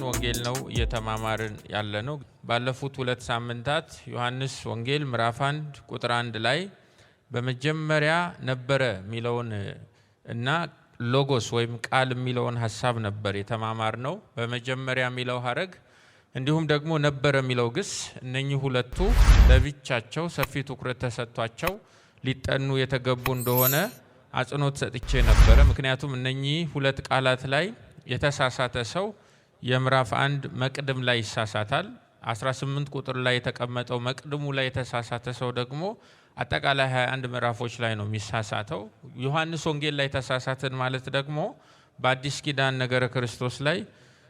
ወንጌል ነው እየተማማርን ያለነው። ባለፉት 2 ሳምንታት ዮሐንስ ወንጌል ምዕራፍ 1 ቁጥር 1 ላይ በመጀመሪያ ነበረ ሚለውን እና ሎጎስ ወይም ቃል ሚለውን ሐሳብ ነበር የተማማርነው። በመጀመሪያ ሚለው ሐረግ እንዲሁም ደግሞ ነበረ ሚለው ግስ እነኚህ ሁለቱ ለብቻቸው ሰፊ ትኩረት ተሰጥቷቸው ሊጠኑ የተገቡ እንደሆነ አጽንኦት ሰጥቼ ነበር። ምክንያቱም እነኚህ ሁለት ቃላት ላይ የተሳሳተ ሰው የምዕራፍ 1 መቅድም ላይ ይሳሳታል። 18 ቁጥር ላይ የተቀመጠው መቅድሙ ላይ የተሳሳተ ሰው ደግሞ አጠቃላይ 21 ምዕራፎች ላይ ነው የሚሳሳተው። ዮሐንስ ወንጌል ላይ ተሳሳተን ማለት ደግሞ በአዲስ ኪዳን ነገረ ክርስቶስ ላይ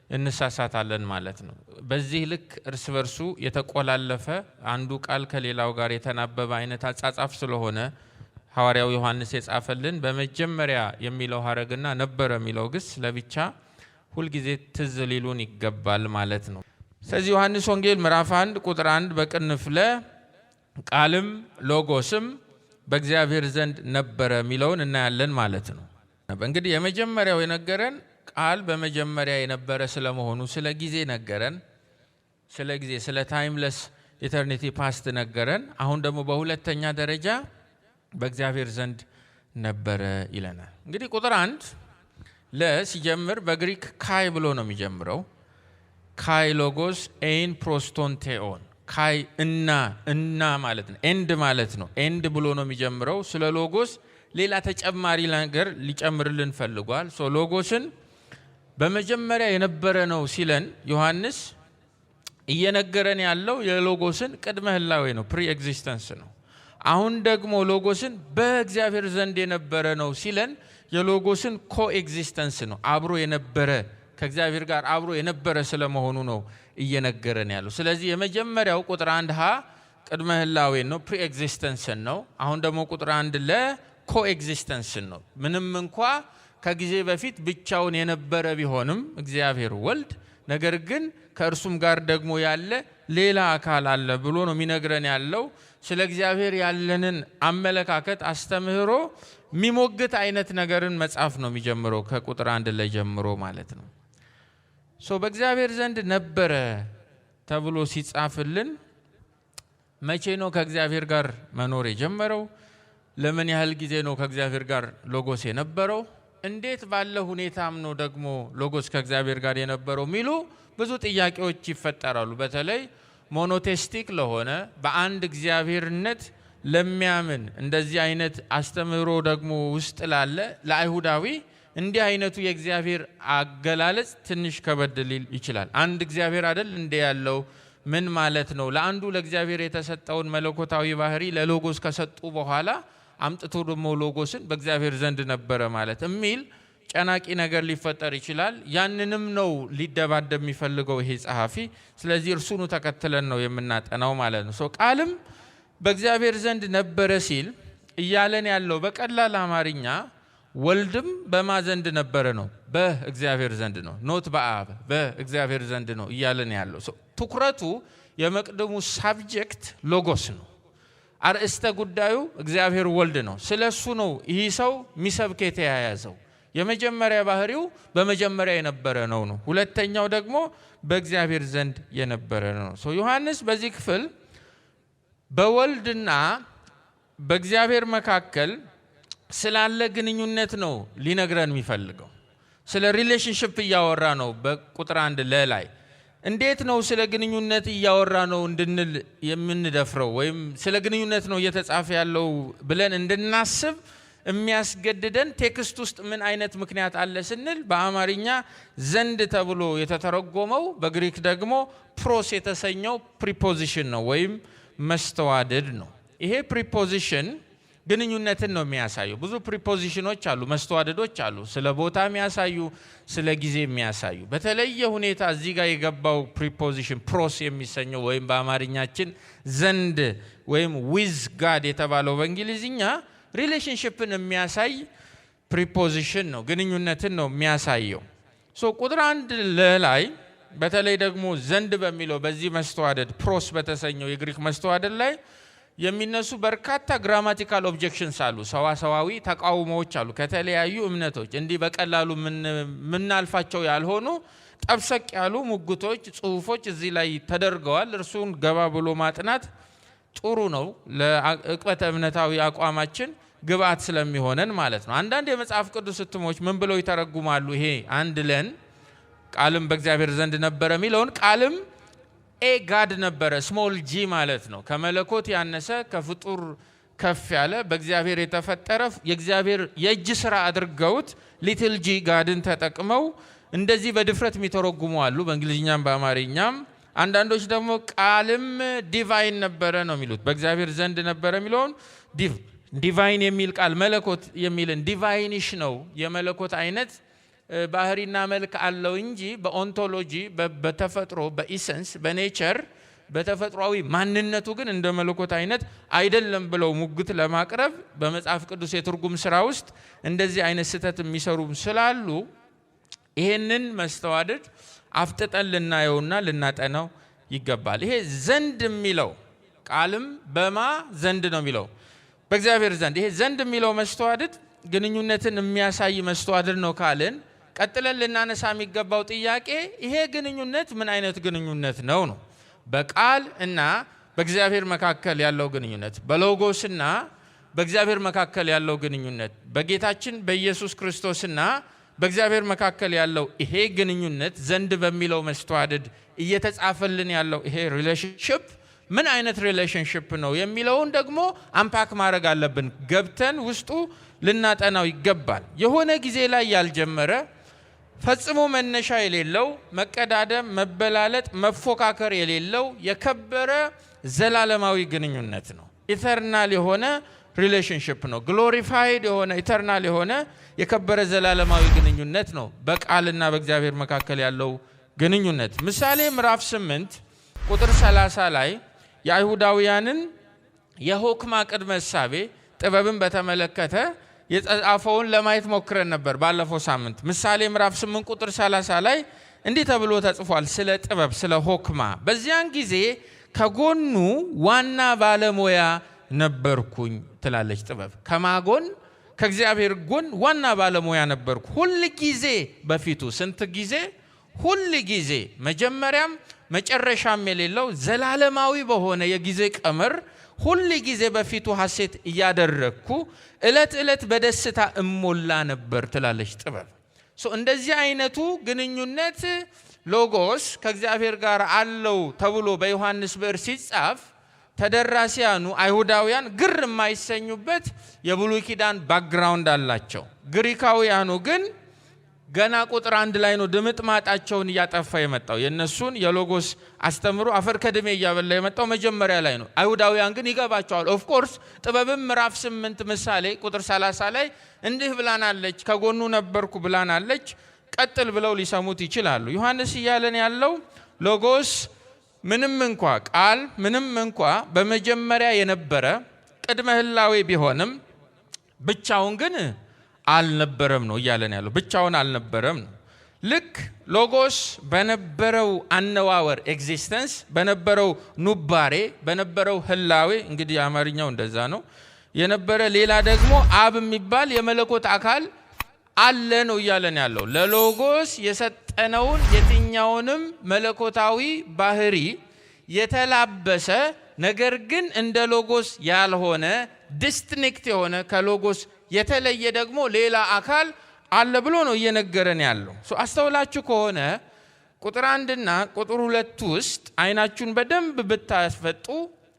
እንሳሳታለን ማለት ነው። በዚህ ልክ እርስ በርሱ የተቆላለፈ አንዱ ቃል ከሌላው ጋር የተናበበ አይነት አጻጻፍ ስለሆነ ሐዋርያው ዮሐንስ የጻፈልን በመጀመሪያ የሚለው ሐረግና ነበረ የሚለው ግስ ለብቻ ሁል ጊዜ ትዝ ሊሉን ይገባል ማለት ነው። ስለዚህ ዮሐንስ ወንጌል ምዕራፍ 1 ቁጥር 1 በቅንፍ ቃልም ሎጎስም በእግዚአብሔር ዘንድ ነበረ የሚለውን እናያለን ማለት ነው። እንግዲህ የመጀመሪያው የነገረን ቃል በመጀመሪያ የነበረ ስለመሆኑ ስለ ጊዜ ነገረን። ስለ ጊዜ ስለ ታይምለስ ኢተርኒቲ ፓስት ነገረን። አሁን ደግሞ በሁለተኛ ደረጃ በእግዚአብሔር ዘንድ ነበረ ይለናል። እንግዲህ ቁጥር 1 ሲጀምር በግሪክ ካይ ብሎ ነው የሚጀምረው። ካይ ሎጎስ ኤን ፕሮስቶን ቴኦን። ካይ እና ማለት ነው፣ ኤንድ ማለት ነው። ኤንድ ብሎ ነው የሚጀምረው። ስለ ሎጎስ ሌላ ተጨማሪ ነገር ሊጨምርልን ፈልጓል። ሎጎስን በመጀመሪያ የነበረ ነው ሲለን ዮሐንስ እየነገረን ያለው የሎጎስን ቅድመ ህላዌ ነው፣ ፕሪ ኤግዚስተንስ ነው። አሁን ደግሞ ሎጎስን በእግዚአብሔር ዘንድ የነበረ ነው ሲለን የሎጎስን ኮኤግዚስተንስ ነው፣ አብሮ የነበረ ከእግዚአብሔር ጋር አብሮ የነበረ ስለመሆኑ ነው እየነገረን ያለው። ስለዚህ የመጀመሪያው ቁጥር 1 ቅድመ ህላዌ ነው፣ ፕሪ ኤግዚስተንስን ነው። አሁን ደግሞ ቁጥር 1 ኮኤግዚስተንስን ነው። ምንም እንኳ ከጊዜ በፊት ብቻውን የነበረ ቢሆንም እግዚአብሔር ወልድ፣ ነገር ግን ከእርሱም ጋር ደግሞ ያለ ሌላ አካል አለ ብሎ ነው የሚነግረን ያለው። ስለ እግዚአብሔር ያለንን አመለካከት አስተምህሮ የሚሞግት አይነት ነገርን መጽሐፍ ነው የሚጀምረው ከቁጥር 1 ላይ ጀምሮ ማለት ነው። በእግዚአብሔር ዘንድ ነበረ ተብሎ ሲጻፍልን መቼ ነው ከእግዚአብሔር ጋር መኖር የጀመረው? ለምን ያህል ጊዜ ነው ከእግዚአብሔር ጋር ሎጎስ የነበረው? እንዴት ባለ ሁኔታም ነው ደግሞ ሎጎስ ከእግዚአብሔር ጋር የነበረው ሚሉ ብዙ ጥያቄዎች ይፈጠራሉ። በተለይ ሞኖቴስቲክ ለሆነ በአንድ እግዚአብሔርነት ለሚያምን እንደዚህ አይነት አስተምህሮ ደግሞ ውስጥ ላለ ለአይሁዳዊ እንዲህ አይነቱ የእግዚአብሔር አገላለጽ ትንሽ ከበድ ሊል ይችላል። አንድ እግዚአብሔር አይደል እንደ ያለው ምን ማለት ነው? ለአንዱ ለእግዚአብሔር የተሰጠውን መለኮታዊ ባህሪ ለሎጎስ ከሰጡ በኋላ አምጥቶ ደግሞ ሎጎስን በእግዚአብሔር ዘንድ ነበረ ማለት የሚል ጨናቂ ነገር ሊፈጠር ይችላል። ያንንም ነው ሊደባደብ የሚፈልገው ይሄ ጸሐፊ። ስለዚህ እርሱኑ ተከትለን ነው የምናጠናው ማለት ነው። ቃልም በእግዚአብሔር ዘንድ ነበረ ሲል እያለን ያለው በቀላል አማርኛ ወልድም በማ ዘንድ ነበረ ነው፣ በእግዚአብሔር ዘንድ ነው። ኖት በአብ በእግዚአብሔር ዘንድ ነው እያለን ያለው። ትኩረቱ የመቅደሙ ሳብጀክት ሎጎስ ነው። አርእስተ ጉዳዩ እግዚአብሔር ወልድ ነው። ስለሱ ነው ይህ ሰው ሚሰብክ የተያያዘው። የመጀመሪያ ባህሪው በመጀመሪያ የነበረ ነው። ሁለተኛው ደግሞ በእግዚአብሔር ዘንድ የነበረ ነው። ዮሐንስ በዚህ ክፍል በወልድና በእግዚአብሔር መካከል ስላለ ግንኙነት ነው ሊነግረን የሚፈልገው። ስለ ሪሌሽንሺፕ እያወራ ነው። በቁጥር 1 ላይ እንዴት ነው ስለ ግንኙነት እያወራ ነው እንድንል የምንደፍረው ወይም ስለ ግንኙነት ነው እየተጻፈ ያለው ብለን እንድናስብ የሚያስገድደን ቴክስት ውስጥ ምን አይነት ምክንያት አለ ስንል በአማርኛ ዘንድ ተብሎ የተተረጎመው በግሪክ ደግሞ ፕሮስ የተሰኘው ፕሪፖዚሽን ነው ወይም መስተዋድድ ነው። ይሄ ፕሪፖዚሽን ግንኙነትን ነው የሚያሳየው። ብዙ ፕሪፖዚሽኖች አሉ፣ መስተዋድዶች አሉ፣ ስለ ቦታ የሚያሳዩ፣ ስለ ጊዜ የሚያሳዩ። በተለየ ሁኔታ እዚህ ጋር የገባው ፕሪፖዚሽን ፕሮስ የሚሰኘው ወይም በአማርኛችን ዘንድ ወይም ዊዝ ጋድ የተባለው በእንግሊዝኛ ሪሌሽንሺፕን የሚያሳይ ፕሪፖዚሽን ነው፣ ግንኙነትን ነው የሚያሳየው። ቁጥር 1 ላይ በተለይ ደግሞ ዘንድ በሚለው በዚህ መስተዋድድ ፕሮስ በተሰኘው የግሪክ መስተዋድድ ላይ የሚነሱ በርካታ ግራማቲካል ኦብጀክሽንስ አሉ፣ ሰዋሰዋዊ ተቃውሞዎች አሉ ከተለያዩ እምነቶች። እንዲህ በቀላሉ ምናልፋቸው ያልሆኑ ጠብሰቅ ያሉ ሙግቶች ጽሁፎች እዚህ ላይ ተደርገዋል። እርሱን ገባ ብሎ ማጥናት ጥሩ ነው ለዕቅበተ እምነታዊ አቋማችን ግብአት ስለሚሆነን ማለት ነው። አንዳንድ የመጽሐፍ ቅዱስ እትሞች ምን ብለው ይተረጉማሉ? ይሄ አንድ ለን ቃልም በእግዚአብሔር ዘንድ ነበረ የሚለውን ቃልም ጋድ ነበረ ስሞል ጂ ማለት ነው። ከመለኮት ያነሰ ከፍጡር ከፍ ያለ በእግዚአብሔር የተፈጠረ የእግዚአብሔር የእጅ ስራ አድርገውት ሊትል ጂ ጋድን ተጠቅመው እንደዚህ በድፍረት የሚተረጉሙ አሉ፣ በእንግሊዝኛም በአማርኛም። አንዳንዶች ደግሞ ቃልም ዲቫይን ነበረ ነው የሚሉት። በእግዚአብሔር ዘንድ ነበረ የሚለውን ዲቫይን የሚል ቃል መለኮት የሚልን ዲቫይኒሽ ነው የመለኮት አይነት ባህሪና መልክ አለው እንጂ በኦንቶሎጂ በተፈጥሮ በኢሰንስ በኔቸር በተፈጥሯዊ ማንነቱ ግን እንደ መለኮት አይነት አይደለም ብለው ሙግት ለማቅረብ በመጽሐፍ ቅዱስ የትርጉም ስራ ውስጥ እንደዚህ አይነት ስህተት የሚሰሩ ስላሉ ይሄንን መስተዋድድ አፍጥጠን ልናየውና ልናጠናው ይገባል። ይሄ ዘንድ የሚለው ቃልም በማ ዘንድ ነው የሚለው በእግዚአብሔር ዘንድ። ይሄ ዘንድ የሚለው መስተዋድድ ግንኙነትን የሚያሳይ መስተዋድድ ነው ካልን ቀጥለን ልናነሳ የሚገባው ጥያቄ ይሄ ግንኙነት ምን አይነት ግንኙነት ነው ነው? በቃል እና በእግዚአብሔር መካከል ያለው ግንኙነት፣ በሎጎስና በእግዚአብሔር መካከል ያለው ግንኙነት፣ በጌታችን በኢየሱስ ክርስቶስና በእግዚአብሔር መካከል ያለው ይሄ ግንኙነት ዘንድ በሚለው መስተዋድድ እየተጻፈልን ያለው ይሄ ሪሌሽንሺፕ ምን አይነት ሪሌሽንሺፕ ነው የሚለውን ደግሞ አምፓክ ማድረግ አለብን። ገብተን ውስጡ ልናጠናው ይገባል። የሆነ ጊዜ ላይ ያልጀመረ ፈጽሞ መነሻ የሌለው መቀዳደም፣ መበላለጥ፣ መፎካከር የሌለው የከበረ ዘላለማዊ ግንኙነት ነው። ኢተርናል የሆነ ሪሌሽንሺፕ ነው። ግሎሪፋይድ የሆነ ኢተርናል የሆነ የከበረ ዘላለማዊ ግንኙነት ነው በቃልና በእግዚአብሔር መካከል ያለው ግንኙነት። ምሳሌ ምዕራፍ 8 ቁጥር 30 ላይ የአይሁዳውያንን የሆክማ ቅድመ እሳቤ ጥበብን በተመለከተ የጻፈውን ለማየት ሞክረን ነበር ባለፈው ሳምንት። ምሳሌ ምዕራፍ 8 ቁጥር 30 ላይ እንዲህ ተብሎ ተጽፏል ስለ ጥበብ፣ ስለ ሆክማ። በዚያን ጊዜ ከጎኑ ዋና ባለሙያ ነበርኩኝ ትላለች ጥበብ። ከማጎን ከእግዚአብሔር ጎን ዋና ባለሙያ ነበርኩ። ሁል ጊዜ በፊቱ ስንት ጊዜ? ሁል ጊዜ መጀመሪያም መጨረሻም የሌለው ዘላለማዊ በሆነ የጊዜ ቀመር ሁል ጊዜ በፊቱ ሐሴት እያደረግኩ ዕለት ዕለት በደስታ እሞላ ነበር ትላለች ጥበብ። እንደዚህ አይነቱ ግንኙነት ሎጎስ ከእግዚአብሔር ጋር አለው ተብሎ በዮሐንስ ብዕር ሲጻፍ ተደራሲያኑ አይሁዳውያን ግር የማይሰኙበት የብሉይ ኪዳን ባክግራውንድ አላቸው። ግሪካውያኑ ግን ገና ቁጥር 1 ላይ ነው ድምጥማጣቸውን እያጠፋ የመጣው። የነሱን የሎጎስ አስተምሮ አፈር ከድሜ እያበላ የመጣው መጀመሪያ ላይ ነው። አይሁዳውያን ግን ይገባቸዋል። ኦፍ ኮርስ ጥበብም ምዕራፍ 8 ምሳሌ ቁጥር 30 ላይ እንዲህ ብላናለች፣ ከጎኑ ነበርኩ ብላናለች፣ ቀጥል ብለው ሊሰሙት ይችላሉ። ዮሐንስ እያለን ያለው ሎጎስ ምንም እንኳ ቃል ምንም እንኳ በመጀመሪያ የነበረ ቅድመ ህላዌ ቢሆንም ብቻውን ግን አልነበረም ነው እያለን ያለው። ብቻውን አልነበረም ነው። ልክ ሎጎስ በነበረው አነዋወር ኤግዚስተንስ፣ በነበረው ኑባሬ፣ በነበረው ህላዌ፣ እንግዲህ አማርኛው እንደዛ ነው የነበረ ሌላ ደግሞ አብ የሚባል የመለኮት አካል አለ ነው እያለን ያለው። ለሎጎስ የሰጠነውን የትኛውንም መለኮታዊ ባህሪ የተላበሰ ነገር ግን እንደ ሎጎስ ያልሆነ ዲስቲንክት የሆነ ከሎጎስ የተለየ ደግሞ ሌላ አካል አለ ብሎ ነው እየነገረን ያለው። አስተውላችሁ ከሆነ ቁጥር 1 እና ቁጥር 2 ውስጥ አይናችሁን በደንብ ብታፈጡ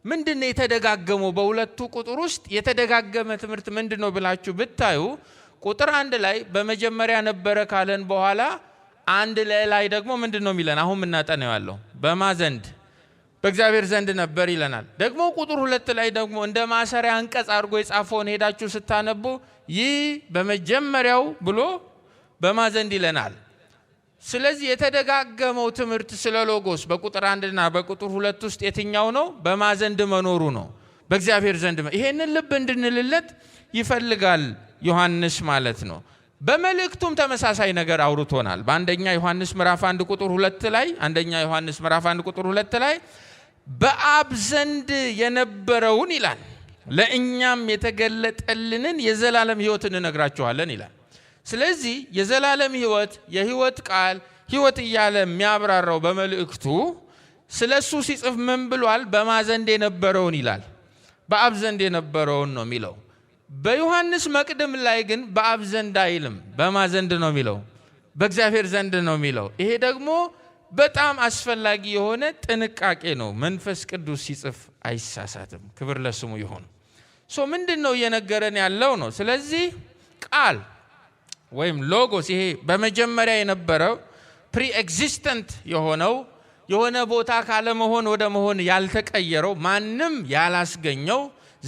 ምንድነው የተደጋገመው? በሁለቱ ቁጥር ውስጥ የተደጋገመ ትምህርት ምንድነው ብላችሁ ብታዩ ቁጥር 1 ላይ በመጀመሪያ ነበረ ካለን በኋላ አንድ ላይ ደግሞ ምንድነው የሚለን? አሁን ምናጠነው ያለው በማ ዘንድ በእግዚአብሔር ዘንድ ነበር ይለናል። ደግሞ ቁጥር 2 ላይ ደግሞ እንደ ማሰሪያ አንቀጽ አድርጎ የጻፈውን ሄዳችሁ ስታነቡ ይህ በመጀመሪያው ብሎ በማ ዘንድ ይለናል። ስለዚህ የተደጋገመው ትምህርት ስለ ሎጎስ በቁጥር 1 እና በቁጥር 2 ውስጥ የትኛው ነው? በማ ዘንድ መኖሩ ነው፣ በእግዚአብሔር ዘንድ። ይሄንን ልብ እንድንልለት ይፈልጋል ዮሐንስ ማለት ነው። በመልእክቱም ተመሳሳይ ነገር አውርቶናል። በአንደኛ ዮሐንስ ምዕራፍ 1 ቁጥር 2 ላይ አንደኛ ዮሐንስ ምዕራፍ 1 ቁጥር 2 ላይ በአብ ዘንድ የነበረውን ይላል ለእኛም የተገለጠልንን የዘላለም ሕይወት እንነግራችኋለን ይላል። ስለዚህ የዘላለም ሕይወት፣ የሕይወት ቃል፣ ሕይወት እያለ የሚያብራራው በመልእክቱ ስለሱ ሲጽፍ ምን ብሏል? በማዘንድ የነበረውን ይላል። በአብ ዘንድ የነበረውን ነው የሚለው። በዮሐንስ መቅድም ላይ ግን በአብ ዘንድ አይልም። በማዘንድ ነው የሚለው፣ በእግዚአብሔር ዘንድ ነው የሚለው። ይሄ ደግሞ በጣም አስፈላጊ የሆነ ጥንቃቄ ነው። መንፈስ ቅዱስ ሲጽፍ አይሳሳትም። ክብር ለስሙ ይሁን። ምንድነው እየነገረን ያለው ነው? ስለዚህ ቃል ወይም ሎጎስ ይሄ በመጀመሪያ የነበረው ፕሪ ኤግዚስተንት የሆነው የሆነ ቦታ ካለመሆን ወደ መሆን ያልተቀየረው ማንም ያላስገኘው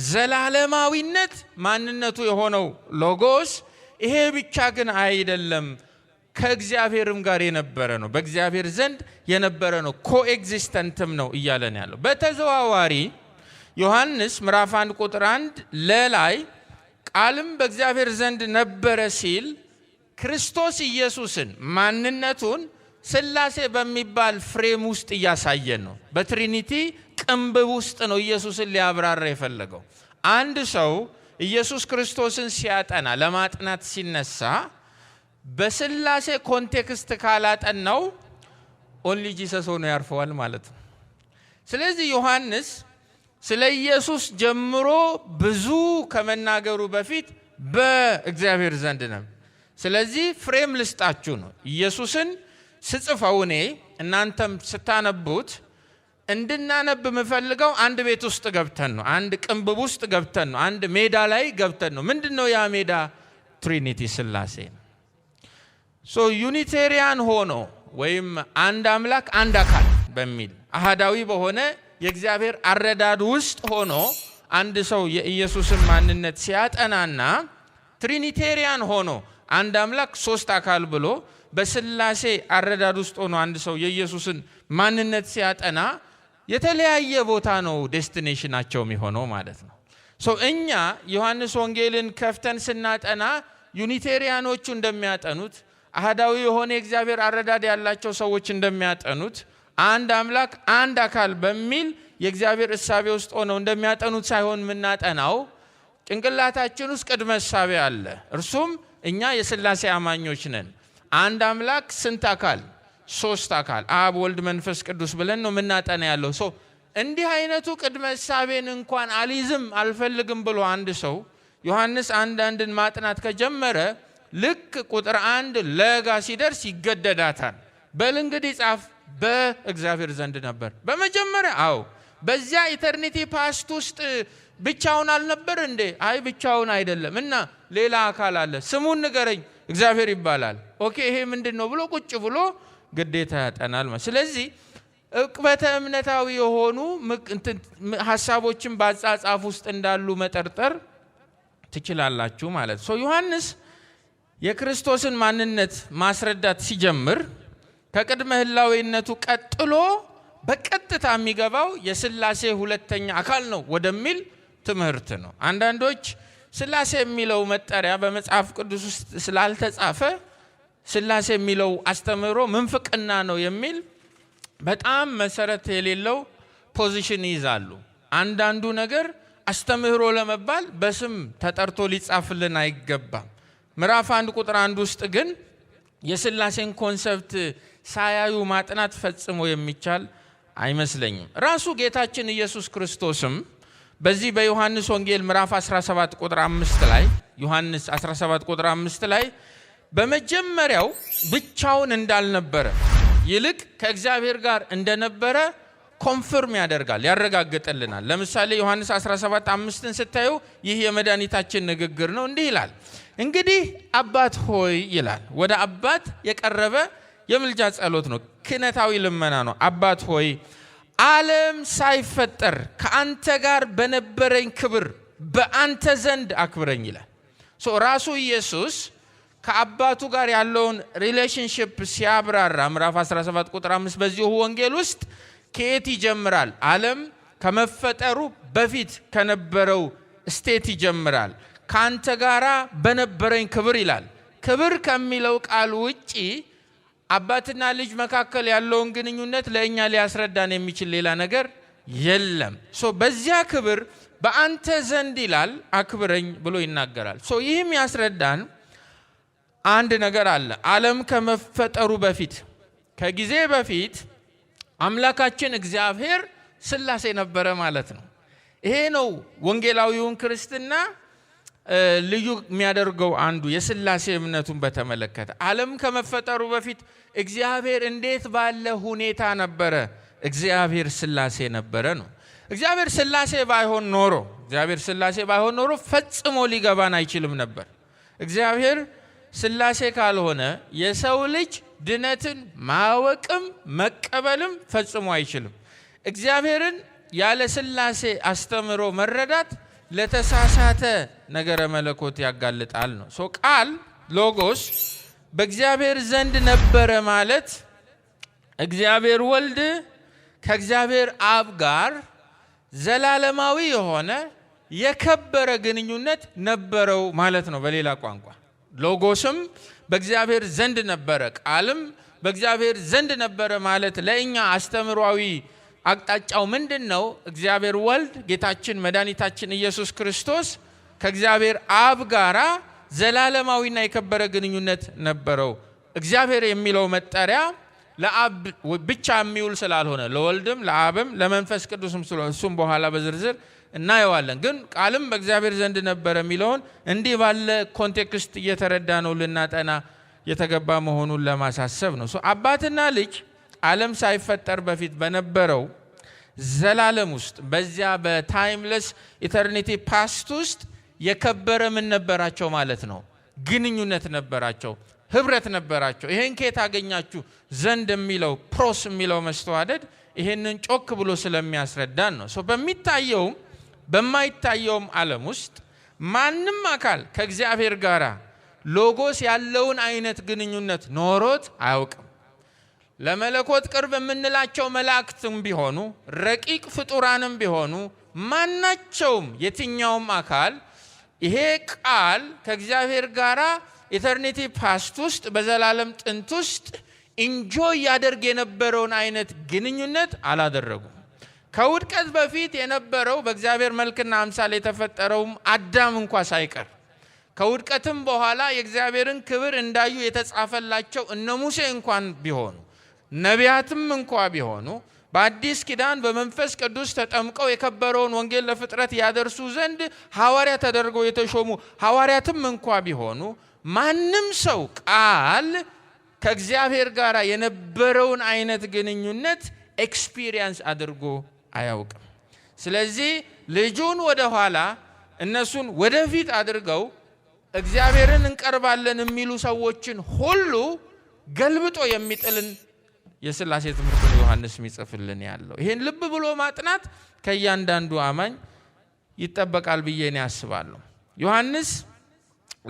ዘላለማዊነት ማንነቱ የሆነው ሎጎስ ይሄ ብቻ ግን አይደለም፣ ከእግዚአብሔርም ጋር የነበረ ነው፣ በእግዚአብሔር ዘንድ የነበረ ነው፣ ኮኤግዚስተንትም ነው እያለን ያለው። በተዘዋዋሪ ዮሐንስ ምዕራፍ 1 ቁጥር 1 ለላይ ቃልም በእግዚአብሔር ዘንድ ነበረ ሲል ክርስቶስ ኢየሱስን ማንነቱን ሥላሴ በሚባል ፍሬም ውስጥ እያሳየን ነው። በትሪኒቲ ቅንብብ ውስጥ ነው ኢየሱስን ሊያብራራ የፈለገው። አንድ ሰው ኢየሱስ ክርስቶስን ሲያጠና ለማጥናት ሲነሳ በሥላሴ ኮንቴክስት ካላጠናው ኦንሊ ጂሰስ ሆኖ ያርፈዋል ማለት ነው። ስለዚህ ዮሐንስ ስለ ኢየሱስ ጀምሮ ብዙ ከመናገሩ በፊት በእግዚአብሔር ዘንድ ነው። ስለዚህ ፍሬም ልስጣችሁ ነው። ኢየሱስን ስጽፈው እኔ እናንተም ስታነቡት እንድናነብ የምፈልገው አንድ ቤት ውስጥ ገብተን ነው። አንድ ቅንብብ ውስጥ ገብተን ነው። አንድ ሜዳ ላይ ገብተን ነው። ምንድነው ያ ሜዳ? ትሪኒቲ ሥላሴ ነው። ዩኒቴሪያን ሆኖ ወይም አንድ አምላክ አንድ አካል በሚል አሃዳዊ በሆነ የእግዚአብሔር አረዳድ ውስጥ ሆኖ አንድ ሰው የኢየሱስን ማንነት ሲያጠናና ትሪኒቴሪያን ሆኖ አንድ አምላክ ሶስት አካል ብሎ በሥላሴ አረዳድ ውስጥ ሆኖ አንድ ሰው የኢየሱስን ማንነት ሲያጠና የተለያየ ቦታ ነው ዴስቲኔሽናቸው የሚሆነው ማለት ነው። እኛ ዮሐንስ ወንጌልን ከፍተን ስናጠና ዩኒቴሪያኖቹ እንደሚያጠኑት አሃዳዊ የሆነ የእግዚአብሔር አረዳድ ያላቸው ሰዎች እንደሚያጠኑት አንድ አምላክ አንድ አካል በሚል የእግዚአብሔር እሳቤ ውስጥ ሆነው እንደሚያጠኑት ሳይሆን የምናጠናው ጭንቅላታችን ውስጥ ቅድመ እሳቤ አለ። እርሱም እኛ የሥላሴ አማኞች ነን። አንድ አምላክ ስንት አካል? ሶስት አካል፣ አብ ወልድ መንፈስ ቅዱስ ብለን ነው የምናጠና ያለው። እንዲህ አይነቱ ቅድመ እሳቤን እንኳን አልይዝም አልፈልግም ብሎ አንድ ሰው ዮሐንስ አንድን ማጥናት ከጀመረ ልክ ቁጥር 1 ለጋ ሲደርስ ይገደዳታል። በል እንግዲህ ጻፍ፣ በእግዚአብሔር ዘንድ ነበር በመጀመሪያ። በዚያ ኢተርኒቲ ፓስት ውስጥ ብቻውን አልነበር እንዴ? አይ ብቻውን አይደለም። እና ሌላ አካል አለ፣ ስሙን ንገረኝ፣ እግዚአብሔር ይባላል። ኦኬ ይሄ ምንድነው ብሎ ቁጭ ብሎ ግዴታ ያጠናል። ስለዚህ ዕቅበተ እምነታዊ የሆኑ ሐሳቦችን በአጻጻፍ ውስጥ እንዳሉ መጠርጠር ትችላላችሁ ማለት ነው። ዮሐንስ የክርስቶስን ማንነት ማስረዳት ሲጀምር ከቅድመ ህላዌነቱ ቀጥሎ በቀጥታ የሚገባው የሥላሴ ሁለተኛ አካል ነው ወደሚል ትምህርት ነው። አንዳንዶች ሥላሴ የሚለው መጠሪያ በመጽሐፍ ቅዱስ ውስጥ ስላልተጻፈ ሥላሴ የሚለው አስተምህሮ ምንፍቅና ነው የሚል በጣም መሰረት የሌለው ፖዚሽን ይዛሉ። አንዳንዱ ነገር አስተምህሮ ለመባል በስም ተጠርቶ ሊጻፍልን አይገባም። ምዕራፍ 1 ቁጥር 1 ውስጥ ግን የሥላሴን ኮንሰፕት ሳያዩ ማጥናት ፈጽሞ የሚቻል አይመስለኝም። ራሱ ጌታችን ኢየሱስ ክርስቶስም በዚህ በዮሐንስ ወንጌል ምዕራፍ 17 ቁጥር 5 ላይ ዮሐንስ 17 ቁጥር 5 ላይ በመጀመሪያው ብቻውን እንዳልነበረ ይልቅ ከእግዚአብሔር ጋር እንደነበረ ኮንፈርም ያደርጋል፣ ያረጋግጥልናል። ለምሳሌ ዮሐንስ 17:5ን ስታዩ ይህ የመድኃኒታችን ንግግር ነው። እንዲህ ይላል፣ እንግዲህ አባት ሆይ ይላል። ወደ አባት የቀረበ የምልጃ ጸሎት ነው፣ ክህነታዊ ልመና ነው። አባት ሆይ ዓለም ሳይፈጠር ከአንተ ጋር በነበረኝ ክብር በአንተ ዘንድ አክብረኝ ይላል። ራሱ ኢየሱስ ከአባቱ ጋር ያለውን ሪሌሽንሽፕ ሲያብራራ ምዕራፍ 17 ቁጥር 5 በዚሁ ወንጌል ውስጥ ከየት ይጀምራል? ዓለም ከመፈጠሩ በፊት ከነበረው ስቴት ይጀምራል። ከአንተ ጋራ በነበረኝ ክብር ይላል። ክብር ከሚለው ቃል ውጪ አባትና ልጅ መካከል ያለውን ግንኙነት ለእኛ ሊያስረዳን የሚችል ሌላ ነገር የለም። በዚያ ክብር በአንተ ዘንድ ይላል አክብረኝ ብሎ ይናገራል። ይህም ያስረዳን አንድ ነገር አለ። ዓለም ከመፈጠሩ በፊት ከጊዜ በፊት አምላካችን እግዚአብሔር ሥላሴ ነበረ ማለት ነው። ይሄ ነው ወንጌላዊውን ክርስትና ልዩ የሚያደርገው አንዱ የሥላሴ እምነቱን በተመለከተ። ዓለም ከመፈጠሩ በፊት እግዚአብሔር እንዴት ባለ ሁኔታ ነበረ? እግዚአብሔር ሥላሴ ነበረ ነው። እግዚአብሔር ሥላሴ ባይሆን ኖሮ ፈጽሞ ሊገባን አይችልም ነበር። እግዚአብሔር ሥላሴ ካልሆነ የሰው ልጅ ድነትን ማወቅም መቀበልም ፈጽሞ አይችልም። እግዚአብሔርን ያለ ሥላሴ አስተምሮ መረዳት ለተሳሳተ ነገረ መለኮት ያጋልጣል ነው። ቃል ሎጎስ በእግዚአብሔር ዘንድ ነበረ ማለት እግዚአብሔር ወልድ ከእግዚአብሔር አብ ጋር ዘላለማዊ የሆነ የከበረ ግንኙነት ነበረው ማለት ነው። በሌላ ቋንቋ ሎጎስም በእግዚአብሔር ዘንድ ነበረ፣ ቃልም በእግዚአብሔር ዘንድ ነበረ ማለት ለእኛ አስተምሯዊ አቅጣጫው ምንድነው? እግዚአብሔር ወልድ ጌታችን መድኃኒታችን ኢየሱስ ክርስቶስ ከእግዚአብሔር አብ ጋራ ዘላለማዊና የከበረ ግንኙነት ነበረው። እግዚአብሔር የሚለው መጠሪያ ለአብ ብቻ የሚውል ስላልሆነ ለወልድም ለአብም ለመንፈስ ቅዱስም ስለሆነ እሱም በኋላ በዝርዝር እናየዋለን። ግን ቃልም በእግዚአብሔር ዘንድ ነበረ የሚለውን እንዲህ ባለ ኮንቴክስት እየተረዳ ነው ልናጠና የተገባ መሆኑን ለማሳሰብ ነው። አባትና ልጅ ዓለም ሳይፈጠር በፊት በነበረው ዘላለም ውስጥ በዚያ በታይምለስ ኢተርኒቲ ፓስት ውስጥ የከበረ ምን ነበራቸው ማለት ነው? ግንኙነት ነበራቸው፣ ህብረት ነበራቸው። ይሄን ከየት አገኛችሁ ዘንድ የሚለው ፕሮስ የሚለው መስተዋደድ ይሄንን ጮክ ብሎ ስለሚያስረዳን ነው። በሚታየውም በማይታየውም ዓለም ውስጥ ማንም አካል ከእግዚአብሔር ጋር ሎጎስ ያለውን አይነት ግንኙነት ኖሮት አያውቅም። ለመለኮት ቅርብ የምንላቸው መላእክትም ቢሆኑ ረቂቅ ፍጡራንም ቢሆኑ ማናቸውም የትኛውም አካል ይሄ ቃል ከእግዚአብሔር ጋር ኢተርኒቲ ፓስት ውስጥ በዘላለም ጥንት ውስጥ ኢንጆይ ያደርግ የነበረውን አይነት ግንኙነት አላደረጉም። ከውድቀት በፊት የነበረው በእግዚአብሔር መልክና አምሳል የተፈጠረውም አዳም እንኳ ሳይቀር ከውድቀትም በኋላ የእግዚአብሔርን ክብር እንዳዩ የተጻፈላቸው እነ ሙሴ እንኳን ቢሆኑ ነቢያትም እንኳ ቢሆኑ በአዲስ ኪዳን በመንፈስ ቅዱስ ተጠምቀው የከበረውን ወንጌል ለፍጥረት ያደርሱ ዘንድ ሐዋርያ ተደርገው የተሾሙ ሐዋርያትም እንኳ ቢሆኑ ማንም ሰው ቃል ከእግዚአብሔር ጋር የነበረውን አይነት ግንኙነት ኤክስፒሪየንስ አድርጎ አያውቅም። ስለዚህ ልጁን ወደ ኋላ እነሱን ወደፊት አድርገው እግዚአብሔርን እንቀርባለን የሚሉ ሰዎችን ሁሉ ገልብጦ የሚጥልን የሥላሴ ትምህርት ነው ዮሐንስ የሚጽፍልን ያለው። ይሄን ልብ ብሎ ማጥናት ከእያንዳንዱ አማኝ ይጠበቃል ብዬ ነው ያስባለሁ። ዮሐንስ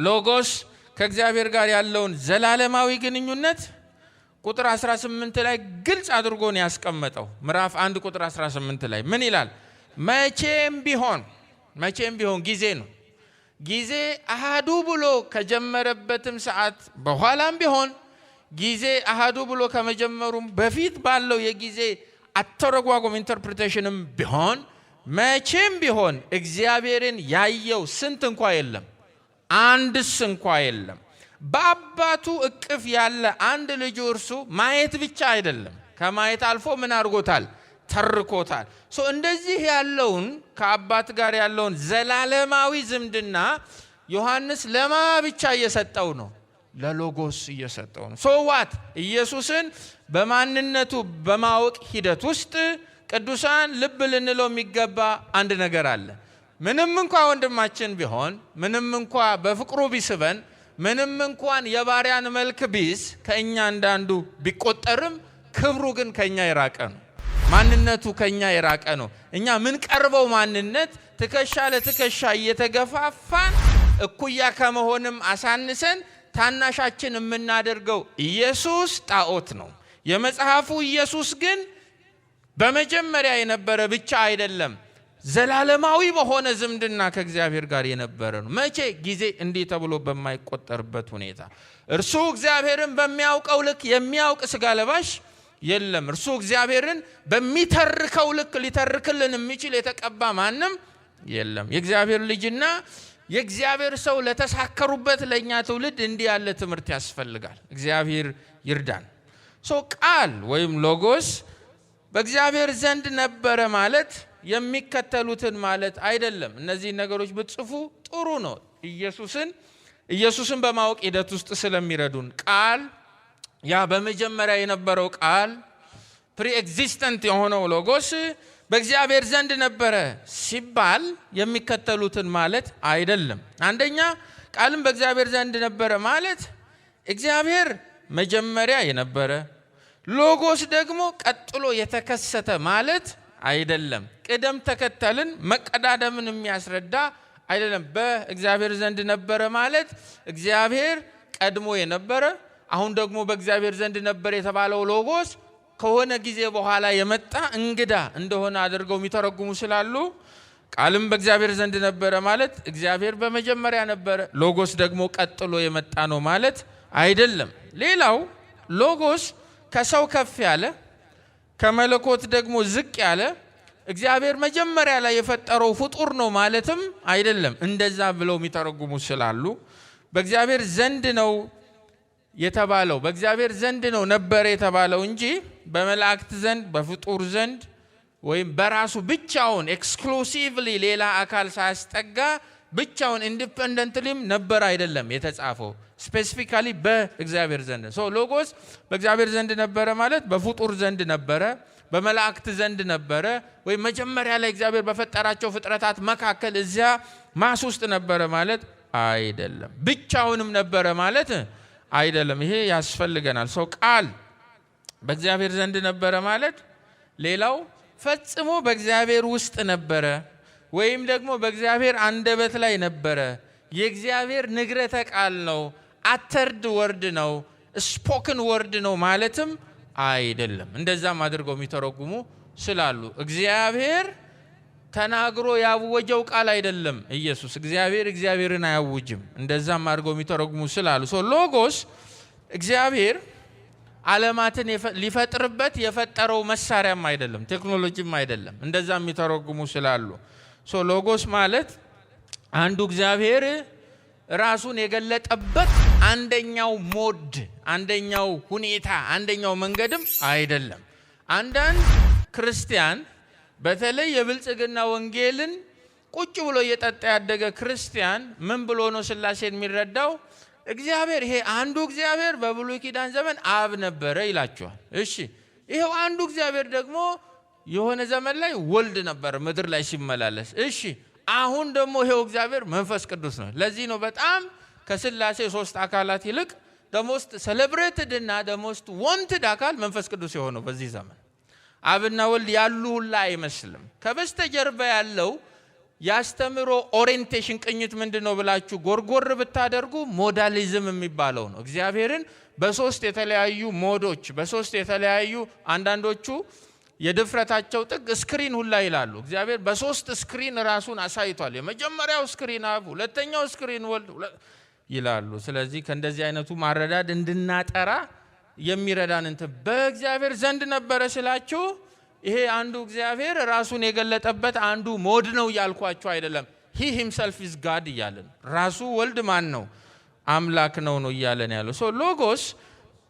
ሎጎስ ከእግዚአብሔር ጋር ያለውን ዘላለማዊ ግንኙነት ቁጥር 18 ላይ ግልጽ አድርጎ ነው ያስቀመጠው። ምዕራፍ 1 ቁጥር 18 ላይ ምን ይላል? መቼም ቢሆን ጊዜ ነው። ጊዜ አሃዱ ብሎ ከጀመረበትም ሰዓት በኋላም ቢሆን ጊዜ አሃዱ ብሎ ከመጀመሩም በፊት ባለው የጊዜ አተረጓጎም ኢንተርፕሪቴሽንም ቢሆን መቼም ቢሆን እግዚአብሔርን ያየው ስንት እንኳ የለም፣ አንድስ እንኳ የለም። በአባቱ እቅፍ ያለ አንድ ልጁ እርሱ ማየት ብቻ አይደለም፣ ከማየት አልፎ ምን አድርጎታል? ተርኮታል። እንደዚህ ያለውን ከአባት ጋር ያለውን ዘላለማዊ ዝምድና ዮሐንስ ለማ ብቻ እየሰጠው ነው? ለሎጎስ እየሰጠው ነው። ዋት ኢየሱስን በማንነቱ በማወቅ ሂደት ውስጥ ቅዱሳን ልብ ልንለው የሚገባ አንድ ነገር አለ። ምንም እንኳ ወንድማችን ቢሆን፣ ምንም እንኳ በፍቅሩ ቢስበን፣ ምንም እንኳን የባሪያን መልክ ቢዝ ከእኛ እንዳንዱ ቢቆጠርም ክብሩ ግን ከኛ የራቀ ነው። ማንነቱ ከኛ የራቀ ነው። እኛ ምን ቀርበው ማንነት ትከሻ ለትከሻ እየተገፋፋን እኩያ ከመሆንም አሳንሰን ታናሻችን የምናደርገው ኢየሱስ ጣዖት ነው። የመጽሐፉ ኢየሱስ ግን በመጀመሪያ የነበረ ብቻ አይደለም፣ ዘላለማዊ በሆነ ዝምድና ከእግዚአብሔር ጋር የነበረ ነው። መቼ? ጊዜ እንዲህ ተብሎ በማይቆጠርበት ሁኔታ እርሱ እግዚአብሔርን በሚያውቀው ልክ የሚያውቅ ስጋ ለባሽ የለም። እርሱ እግዚአብሔርን በሚተርከው ልክ ሊተርክልን የሚችል የተቀባ ማንም የለም። የእግዚአብሔር ልጅና የእግዚአብሔር ሰው ለተሳከሩበት ለኛ ትውልድ እንዲህ ያለ ትምህርት ያስፈልጋል። እግዚአብሔር ይርዳን። ቃል ወይም ሎጎስ በእግዚአብሔር ዘንድ ነበረ ማለት የሚከተሉትን ማለት አይደለም። እነዚህ ነገሮች ብትጽፉ ጥሩ ነው። ኢየሱስን በማወቅ ሂደት ውስጥ ስለሚረዱን ቃል ያ በመጀመሪያ የነበረው ቃል ፕሪ ኤግዚስተንት የሆነው ሎጎስ በእግዚአብሔር ዘንድ ነበረ ሲባል የሚከተሉትን ማለት አይደለም። አንደኛ ቃልም በእግዚአብሔር ዘንድ ነበረ ማለት እግዚአብሔር መጀመሪያ የነበረ ሎጎስ ደግሞ ቀጥሎ የተከሰተ ማለት አይደለም። ቅደም ተከተልን መቀዳደምን የሚያስረዳ አይደለም። በእግዚአብሔር ዘንድ ነበረ ማለት እግዚአብሔር ቀድሞ የነበረ አሁን ደግሞ በእግዚአብሔር ዘንድ ነበር የተባለው ሎጎስ ከሆነ ጊዜ በኋላ የመጣ እንግዳ እንደሆነ አድርገው የሚተረጉሙ ስላሉ ቃልም በእግዚአብሔር ዘንድ ነበረ ማለት እግዚአብሔር በመጀመሪያ ነበረ፣ ሎጎስ ደግሞ ቀጥሎ የመጣ ነው ማለት አይደለም። ሌላው ሎጎስ ከሰው ከፍ ያለ ከመለኮት ደግሞ ዝቅ ያለ እግዚአብሔር መጀመሪያ ላይ የፈጠረው ፍጡር ነው ማለትም አይደለም። እንደዛ ብለው የሚተረጉሙ ስላሉ በእግዚአብሔር ዘንድ ነው የተባለው በእግዚአብሔር ዘንድ ነው ነበር የተባለው እንጂ በመላእክት ዘንድ በፍጡር ዘንድ ወይም በራሱ ብቻውን ኤክስክሉሲቭሊ ሌላ አካል ሳያስጠጋ ብቻውን ኢንዲፔንደንትሊም ነበር አይደለም የተጻፈው። ስፔሲፊካሊ በእግዚአብሔር ዘንድ ሎጎስ በእግዚአብሔር ዘንድ ነበረ ማለት በፍጡር ዘንድ ነበረ፣ በመላእክት ዘንድ ነበረ፣ ወይም መጀመሪያ ላይ እግዚአብሔር በፈጠራቸው ፍጥረታት መካከል እዚያ ማስ ውስጥ ነበረ ማለት አይደለም። ብቻውንም ነበረ ማለት አይደለም። ይሄ ያስፈልገናል። ቃል በእግዚአብሔር ዘንድ ነበረ ማለት ሌላው ፈጽሞ በእግዚአብሔር ውስጥ ነበረ ወይም ደግሞ በእግዚአብሔር አንደበት ላይ ነበረ፣ የእግዚአብሔር ንግረተ ቃል ነው፣ አተርድ ወርድ ነው፣ ስፖክን ወርድ ነው ማለትም አይደለም። እንደዛም አድርገው የሚተረጉሙ ስላሉ እግዚአብሔር ተናግሮ ያወጀው ቃል አይደለም። ኢየሱስ እግዚአብሔርን አያውጅም። እንደዛም አድርገው የሚተረጉሙ ስላሉ ሎጎስ እግዚአብሔር ዓለማትን ሊፈጥርበት የፈጠረው መሳሪያም አይደለም፣ ቴክኖሎጂም አይደለም። እንደዛም የሚተረጉሙ ስላሉ ሎጎስ ማለት አንዱ እግዚአብሔር ራሱን የገለጠበት አንደኛው ሞድ፣ አንደኛው ሁኔታ፣ አንደኛው መንገድም አይደለም። አንዳንድ ክርስቲያን በተለይ የብልጽግና ወንጌልን ቁጭ ብሎ እየጠጣ ያደገ ክርስቲያን ምን ብሎ ነው ሥላሴን የሚረዳው? እግዚአብሔር ይሄ አንዱ እግዚአብሔር በብሉይ ኪዳን ዘመን አብ ነበረ ይላቸዋል። እሺ ይሄው አንዱ እግዚአብሔር ደግሞ የሆነ ዘመን ላይ ወልድ ነበር ምድር ላይ ሲመላለስ። እሺ አሁን ደግሞ ይሄው እግዚአብሔር መንፈስ ቅዱስ ነው። ለዚህ ነው በጣም ከሥላሴ ሶስት አካላት ይልቅ ደሞስት ሴሌብሬትድ እና ደሞስት ዋንትድ አካል መንፈስ ቅዱስ የሆነው በዚህ ዘመን። አብና ወልድ ያሉ ሁላ አይመስልም። ከበስተጀርባ ያለው ያስተምሮ ኦሪየንቴሽን ቅኝት ምንድነው ብላችሁ ጎርጎር ብታደርጉ ሞዳሊዝም የሚባለው ነው። እግዚአብሔርን በሶስት የተለያዩ ሞዶች፣ በሶስት የተለያዩ አንዳንዶቹ የድፍረታቸው ጥግ ስክሪን ሁላ ይላሉ። እግዚአብሔር በሶስት ስክሪን ራሱን አሳይቷል። የመጀመሪያው ስክሪን አብ፣ ሁለተኛው ስክሪን ወልድ ይላሉ። ስለዚህ ከእንደዚህ አይነቱ ማረዳድ እንድናጠራ የሚረዳን በእግዚአብሔር ዘንድ ነበረ ስላችሁ ይሄ አንዱ እግዚአብሔር ራሱን የገለጠበት አንዱ ሞድ ነው ያልኳችሁ አይደለም። he himself is God እያለን ራሱ ወልድ ማን ነው? አምላክ ነው እያለን ያለው ሎጎስ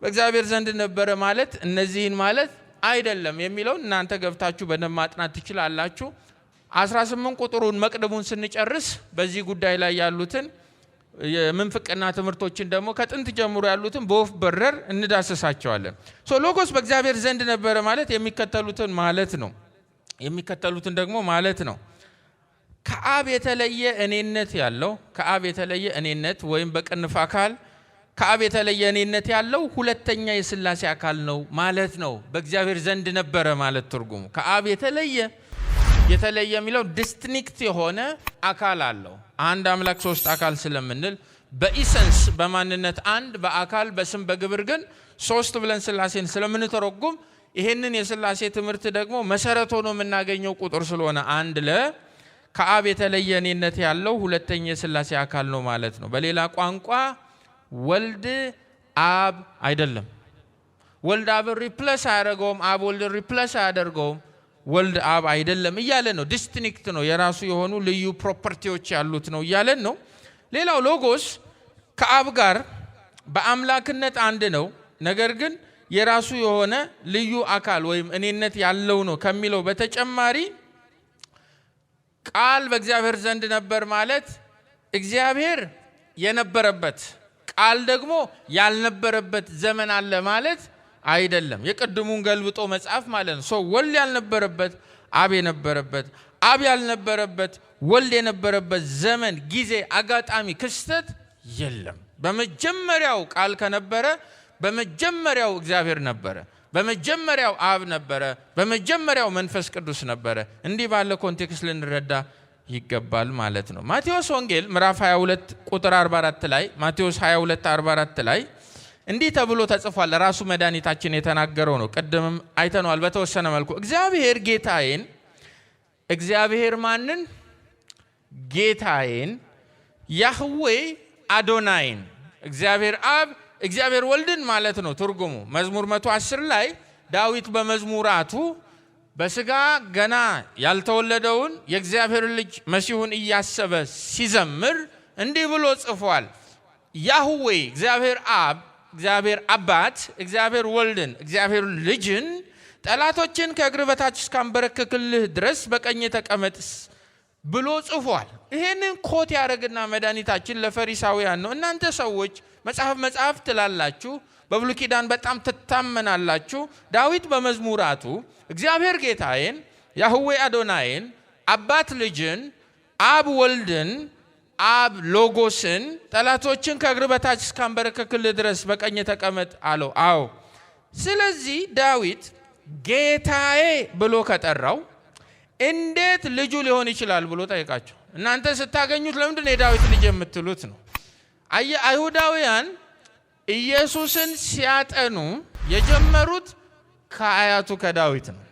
በእግዚአብሔር ዘንድ ነበረ ማለት እነዚህን ማለት አይደለም የሚለውን እናንተ ገብታችሁ በደንብ ማጥናት ትችላላችሁ። 18 ቁጥሩን መቅደሙን ስንጨርስ በዚህ ጉዳይ ላይ ያሉትን የምንፍቅና ትምህርቶችን ደግሞ ከጥንት ጀምሮ ያሉትን በወፍ በረር እንዳሰሳቸዋለን። ሎጎስ በእግዚአብሔር ዘንድ ነበረ ማለት የሚከተሉትን ማለት ነው። የሚከተሉትን ደግሞ ማለት ነው። ከአብ የተለየ እኔነት ያለው፣ ከአብ የተለየ እኔነት ወይም በቅንፍ አካል ከአብ የተለየ እኔነት ያለው ሁለተኛ የሥላሴ አካል ነው ማለት ነው። በእግዚአብሔር ዘንድ ነበረ ማለት ትርጉሙ ከአብ የተለየ የሚለው ዲስቲንክት የሆነ አካል አለው። አንድ አምላክ ሶስት አካል ስለምንል በኢሰንስ በማንነት አንድ፣ በአካል በስም በግብር ግን ሶስት ብለን ሥላሴን ስለምንተረጉም ይሄንን የሥላሴ ትምህርት ደግሞ መሰረት ሆኖ የምናገኘው ቁጥር ስለሆነ አንድ ከአብ የተለየ እኔነት ያለው ሁለተኛ የሥላሴ አካል ነው ማለት ነው። በሌላ ቋንቋ ወልድ አብ አይደለም። ወልድ አብ ሪፕለስ አያደርገውም። አብ ወልድ ሪፕለስ አያደርገውም። ወልድ አብ አይደለም እያለን ነው። ዲስቲንክት ነው፣ የራሱ የሆኑ ልዩ ፕሮፐርቲዎች ያሉት ነው እያለን ነው። ሌላው ሎጎስ ከአብ ጋር በአምላክነት አንድ ነው፣ ነገር ግን የራሱ የሆነ ልዩ አካል ወይም እኔነት ያለው ነው ከሚለው በተጨማሪ ቃል በእግዚአብሔር ዘንድ ነበር ማለት እግዚአብሔር የነበረበት ቃል ደግሞ ያልነበረበት ዘመን አለ ማለት አይደለም። የቀድሙን ገልብጦ መጽሐፍ ማለት ነው። ወልድ ያልነበረበት አብ የነበረበት፣ አብ ያልነበረበት ወልድ የነበረበት ዘመን፣ ጊዜ፣ አጋጣሚ፣ ክስተት የለም። በመጀመሪያው ቃል ከነበረ በመጀመሪያው እግዚአብሔር ነበረ፣ በመጀመሪያው አብ ነበረ፣ በመጀመሪያው መንፈስ ቅዱስ ነበረ። እንዲህ ባለ ኮንቴክስት ልንረዳ ይገባል ማለት ነው። ማቴዎስ ወንጌል ምዕራፍ 22 ቁጥር 44 ላይ ማቴዎስ 22 44 ላይ እንዲህ ተብሎ ተጽፏል። ራሱ መድኃኒታችን የተናገረው ነው። ቀደምም አይተነዋል በተወሰነ መልኩ። እግዚአብሔር ጌታዬን፣ እግዚአብሔር ማንን? ጌታዬን፣ ያህዌ አዶናይን፣ እግዚአብሔር አብ እግዚአብሔር ወልድን ማለት ነው ትርጉሙ። መዝሙር 110 ላይ ዳዊት በመዝሙራቱ በስጋ ገና ያልተወለደውን የእግዚአብሔር ልጅ መሲሁን እያሰበ ሲዘምር እንዲህ ብሎ ጽፏል። ያህዌ እግዚአብሔር አብ እግዚአብሔር አባት እግዚአብሔር ወልድን እግዚአብሔር ልጅን ጠላቶችን ከእግር በታች እስካንበረክክልህ ድረስ በቀኝ ተቀመጥ ብሎ ጽፏል። ይሄንን ኮት ያደረግና መድኃኒታችን ለፈሪሳውያን ነው። እናንተ ሰዎች መጽሐፍ ትላላችሁ፣ በብሉይ ኪዳን በጣም ትታመናላችሁ። ዳዊት በመዝሙራቱ እግዚአብሔር ጌታዬን፣ ያህዌ አዶናይን፣ አባት ልጅን፣ አብ ወልድን፣ አብ ሎጎስን ጠላቶችን ከእግር በታች እስካንበረክክልህ ድረስ በቀኝ ተቀመጥ አለው። አዎ። ስለዚህ ዳዊት ጌታዬ ብሎ ከጠራው እንዴት ልጁ ሊሆን ይችላል ብሎ ጠይቃቸው። እናንተ ስታገኙት ለምንድን ነው የዳዊት ልጅ የምትሉት ነው? አይሁዳውያን ኢየሱስን ሲያጠኑ የጀመሩት ከአያቱ ከዳዊት ነው።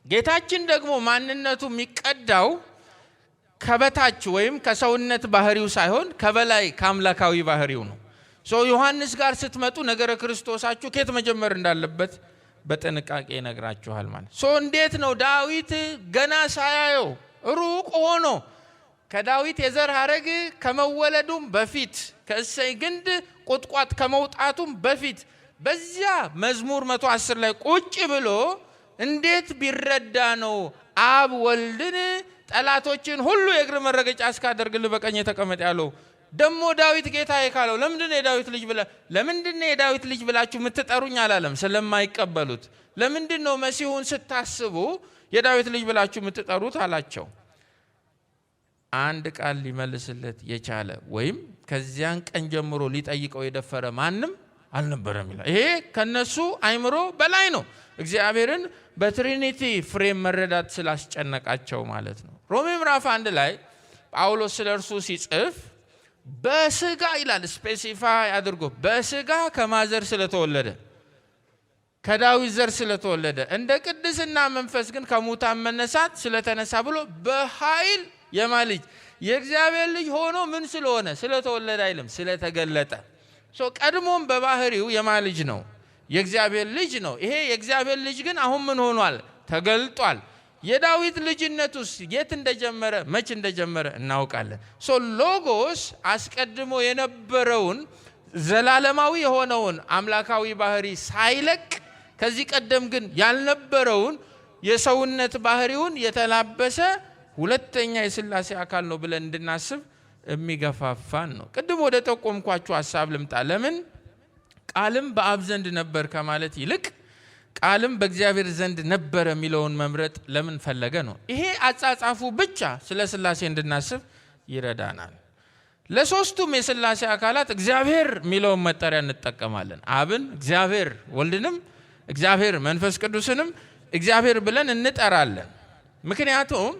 ጌታችን ደግሞ ማንነቱ የሚቀዳው ከበታች ወይም ከሰውነት ባህሪው ሳይሆን ከበላይ ከአምላካዊ ባህሪው ነው። ዮሐንስ ጋር ስትመጡ ነገረ ክርስቶሳችሁ ከየት መጀመር እንዳለበት በጥንቃቄ ይነግራችኋል ማለት። እንዴት ነው ዳዊት ገና ሳያየው ሩቅ ሆኖ ከዳዊት የዘር ሐረግ ከመወለዱም በፊት ከእሴይ ግንድ ቁጥቋጥ ከመውጣቱም በፊት በዚያ መዝሙር 110 ላይ ቁጭ ብሎ እንዴት ቢረዳ ነው አብ ወልድን ጠላቶችን ሁሉ የእግር መረገጫ እስካደርግልህ በቀኝ ተቀመጥ ያለው? ደሞ ዳዊት ጌታዬ ካለው ለምንድን ነው የዳዊት ልጅ ብላችሁ የምትጠሩኝ አላለም? ስለማይቀበሉት። ለምንድን ነው መሲሁን ስታስቡ የዳዊት ልጅ ብላችሁ የምትጠሩት አላቸው። አንድ ቃል ሊመልስለት የቻለ ወይም ከዚያን ቀን ጀምሮ ሊጠይቀው የደፈረ ማንም አልነበረም ይላል። ይሄ ከነሱ አይምሮ በላይ ነው። እግዚአብሔርን በትሪኒቲ ፍሬም መረዳት ስላስጨነቃቸው ማለት ነው። ሮሜ ምዕራፍ 1 ላይ ጳውሎስ ስለርሱ ሲጽፍ በስጋ ይላል፣ ስፔሲፋይ አድርጎ በስጋ ከማዘር ስለተወለደ ከዳዊት ዘር ስለተወለደ እንደ ቅድስና መንፈስ ግን ከሙታን መነሳት ስለተነሳ ብሎ በኃይል የማልጅ የእግዚአብሔር ልጅ ሆኖ ምን ስለሆነ ስለተወለደ አይልም፣ ስለተገለጠ። ቀድሞም በባህሪው የማልጅ ነው፣ የእግዚአብሔር ልጅ ነው። ይሄ የእግዚአብሔር ልጅ ግን አሁን ምን ሆኗል? ተገልጧል። የዳዊት ልጅነቱስ የት እንደጀመረ መች እንደጀመረ እናውቃለን። ሎጎስ አስቀድሞ የነበረውን ዘላለማዊ የሆነውን አምላካዊ ባህሪ ሳይለቅ ከዚህ ቀደም ግን ያልነበረውን የሰውነት ባህሪውን የተላበሰ ሁለተኛ የሥላሴ አካል ነው ብለን እንድናስብ የሚገፋፋን ነው። ቅድም ወደ ጠቆምኳችሁ ሐሳብ ልምጣ። ለምን ቃልም በአብ ዘንድ ነበር ከማለት ይልቅ ቃልም በእግዚአብሔር ዘንድ ነበር የሚለውን መምረጥ ለምን ፈለገ ነው። ይሄ አጻጻፉ ብቻ ስለ ሥላሴ እንድናስብ ይረዳናል። ለሶስቱም የሥላሴ አካላት እግዚአብሔር የሚለውን መጠሪያ እንጠቀማለን። አብን እግዚአብሔር፣ ወልድንም እግዚአብሔር፣ መንፈስ ቅዱስንም እግዚአብሔር ብለን እንጠራለን። ምክንያቱም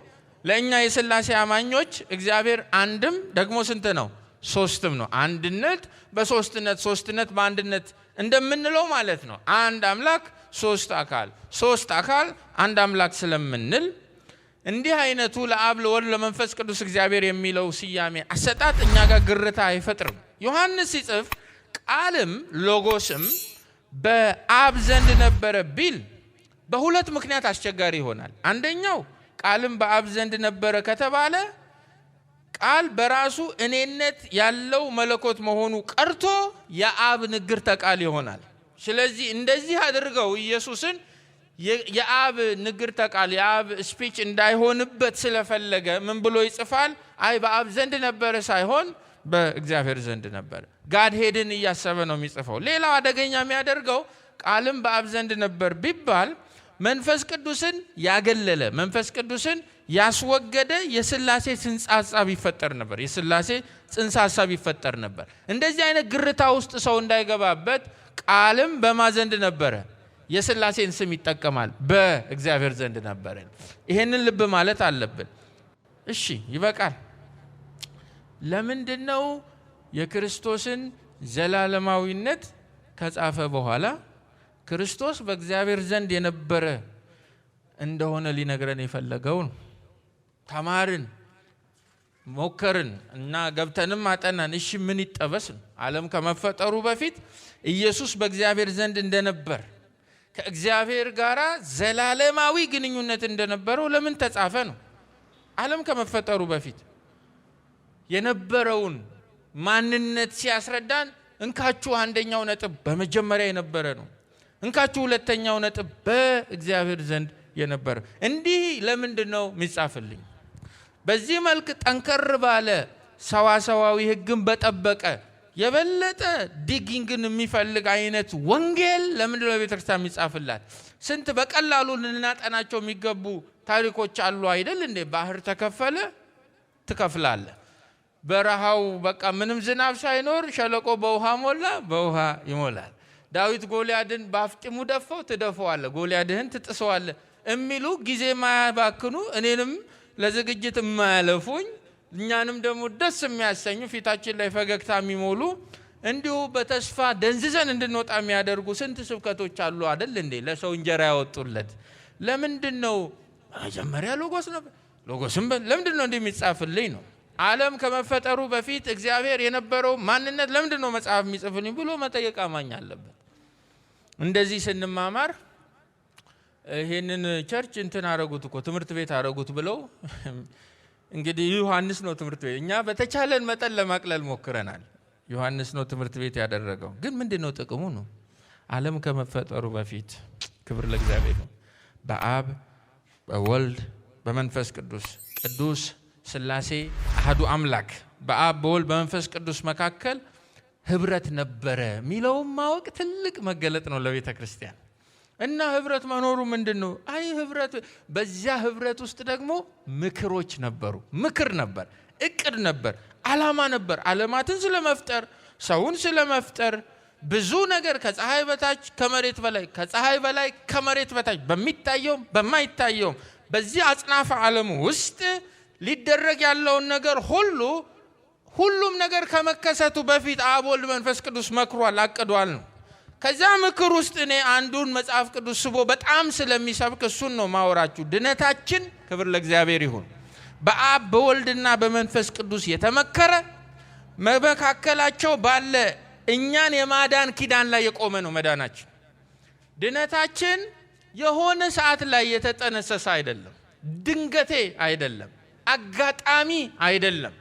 ለእኛ የሥላሴ አማኞች እግዚአብሔር አንድም ደግሞ ስንት ነው? ሶስትም ነው። አንድነት በሶስትነት ሶስትነት በአንድነት እንደምንለው ማለት ነው። አንድ አምላክ ሶስት አካል፣ ሶስት አካል አንድ አምላክ ስለምንል እንዲህ አይነቱ ለአብ ለወልድ ለመንፈስ ቅዱስ እግዚአብሔር የሚለው ስያሜ አሰጣጥ እኛ ጋር ግርታ አይፈጥርም። ዮሐንስ ሲጽፍ ቃልም ሎጎስም በአብ ዘንድ ነበረ ቢል በሁለት ምክንያት አስቸጋሪ ይሆናል። አንደኛው ቃልም በአብ ዘንድ ነበረ ከተባለ ቃል በራሱ እኔነት ያለው መለኮት መሆኑ ቀርቶ የአብ ንግርተ ቃል ይሆናል። ስለዚህ እንደዚህ አድርገው ኢየሱስን የአብ ንግርተ ቃል የአብ ስፒች እንዳይሆንበት ስለፈለገ ምን ብሎ ይጽፋል? አይ በአብ ዘንድ ነበር ሳይሆን በእግዚአብሔር ዘንድ ነበር። ጋድ ሄድን እያሰበ ነው የሚጽፈው። ሌላው አደገኛ የሚያደርገው ቃልም በአብ ዘንድ ነበር ቢባል መንፈስ ቅዱስን ያገለለ መንፈስ ቅዱስን ያስወገደ የሥላሴ ጽንሰ ሐሳብ ይፈጠር ነበር። የሥላሴ ጽንሰ ሐሳብ ይፈጠር ነበር። እንደዚህ አይነት ግርታ ውስጥ ሰው እንዳይገባበት ቃልም በማዘንድ ነበረ የሥላሴን ስም ይጠቀማል፣ በእግዚአብሔር ዘንድ ነበረ። ይሄንን ልብ ማለት አለብን። እሺ ይበቃል። ለምንድነው የክርስቶስን ዘላለማዊነት ከጻፈ በኋላ ክርስቶስ በእግዚአብሔር ዘንድ የነበረ እንደሆነ ሊነግረን የፈለገው? ተማርን፣ ሞከርን እና ገብተንም አጠናን። እሺ ምን ይጠበስ? ዓለም ከመፈጠሩ በፊት ኢየሱስ በእግዚአብሔር ዘንድ እንደነበር ከእግዚአብሔር ጋር ዘላለማዊ ግንኙነት እንደነበረው ለምን ተጻፈ ነው። ዓለም ከመፈጠሩ በፊት የነበረውን ማንነት ሲያስረዳን እንካችሁ አንደኛው ነጥብ በመጀመሪያ የነበረ ነው። እንካችሁ ሁለተኛው ነጥብ በእግዚአብሔር ዘንድ የነበረ። እንዲህ ለምንድነው የሚጻፍልኝ? በዚህ መልክ ጠንከር ባለ ሰዋሰዋዊ ሕግን በጠበቀ የበለጠ ዲጊንግን የሚፈልግ አይነት ወንጌል ለምንድነው ቤተክርስቲያን የሚጻፍላት? ስንት በቀላሉ ልናጠናቸው የሚገቡ ታሪኮች አሉ አይደል እንዴ? ባህር ተከፈለ፣ ትከፍላለ። በረሃው በቃ ምንም ዝናብ ሳይኖር ሸለቆ በውሃ ሞላ፣ በውሃ ይሞላል። ዳዊት ጎልያድን በአፍጢሙ ደፋው፣ ትደፋዋለ። ጎልያድህን ትጥሰዋለ የሚሉ ጊዜ ማያባክኑ እኔንም ለዝግጅት የማያለፉኝ እኛንም ደግሞ ደስ የሚያሰኙ ፊታችን ላይ ፈገግታ የሚሞሉ እንዲሁ በተስፋ ደንዝዘን እንድንወጣ የሚያደርጉ ስንት ስብከቶች አሉ አይደል እንዴ? ለሰው እንጀራ ያወጡለት። ለምንድነው መጀመሪያ ሎጎስ ነበር? ሎጎስም ለምንድነው እንደሚጻፍልኝ ነው። ዓለም ከመፈጠሩ በፊት እግዚአብሔር የነበረው ማንነት ለምንድነው መጽሐፍ የሚጽፍልኝ ብሎ መጠየቅ አማኝ አለበት። እንደዚህ ስንማማር ይሄንን ቸርች እንትን አረጉት እኮ ትምህርት ቤት አረጉት ብለው እንግዲህ ዮሐንስ ነው ትምህርት ቤት። እኛ በተቻለን መጠን ለማቅለል ሞክረናል። ዮሐንስ ነው ትምህርት ቤት ያደረገው። ግን ምንድነው ጥቅሙ ነው? ዓለም ከመፈጠሩ በፊት ክብር ለእግዚአብሔር ነው። በአብ በወልድ በመንፈስ ቅዱስ ሥላሴ አሐዱ አምላክ በአብ በወልድ በመንፈስ ቅዱስ መካከል ህብረት ነበረ ሚለውም ማወቅ ትልቅ መገለጥ ነው ለቤተ ክርስቲያን። እና ህብረት መኖሩ ምንድነው? አይ ህብረት፣ በዚያ ህብረት ውስጥ ደግሞ ምክሮች ነበሩ። ምክር ነበር፣ እቅድ ነበር፣ ዓላማ ነበር። ዓለማትን ስለመፍጠር፣ ሰውን ስለመፍጠር ብዙ ነገር ከፀሐይ በታች ከመሬት በላይ፣ ከፀሐይ በላይ ከመሬት በታች፣ በሚታየውም በማይታየውም በዚህ አጽናፈ ዓለም ውስጥ ሊደረግ ያለውን ነገር ሁሉም ነገር ከመከሰቱ በፊት አብ ወልድ መንፈስ ቅዱስ መክሯል፣ አቅዷል ነው። ከዛ ምክር ውስጥ እኔ አንዱን መጽሐፍ ቅዱስ ስቦ በጣም ስለሚሰብክ እሱን ነው ማወራችሁ። ድነታችን ክብር ለእግዚአብሔር ይሁን በአብ በወልድና በመንፈስ ቅዱስ የተመከረ መካከላቸው ባለ እኛን የማዳን ኪዳን ላይ የቆመ ነው መዳናችን። ድነታችን የሆነ ሰዓት ላይ የተጠነሰሰ አይደለም፣ ድንገቴ አይደለም፣ አጋጣሚ አይደለም።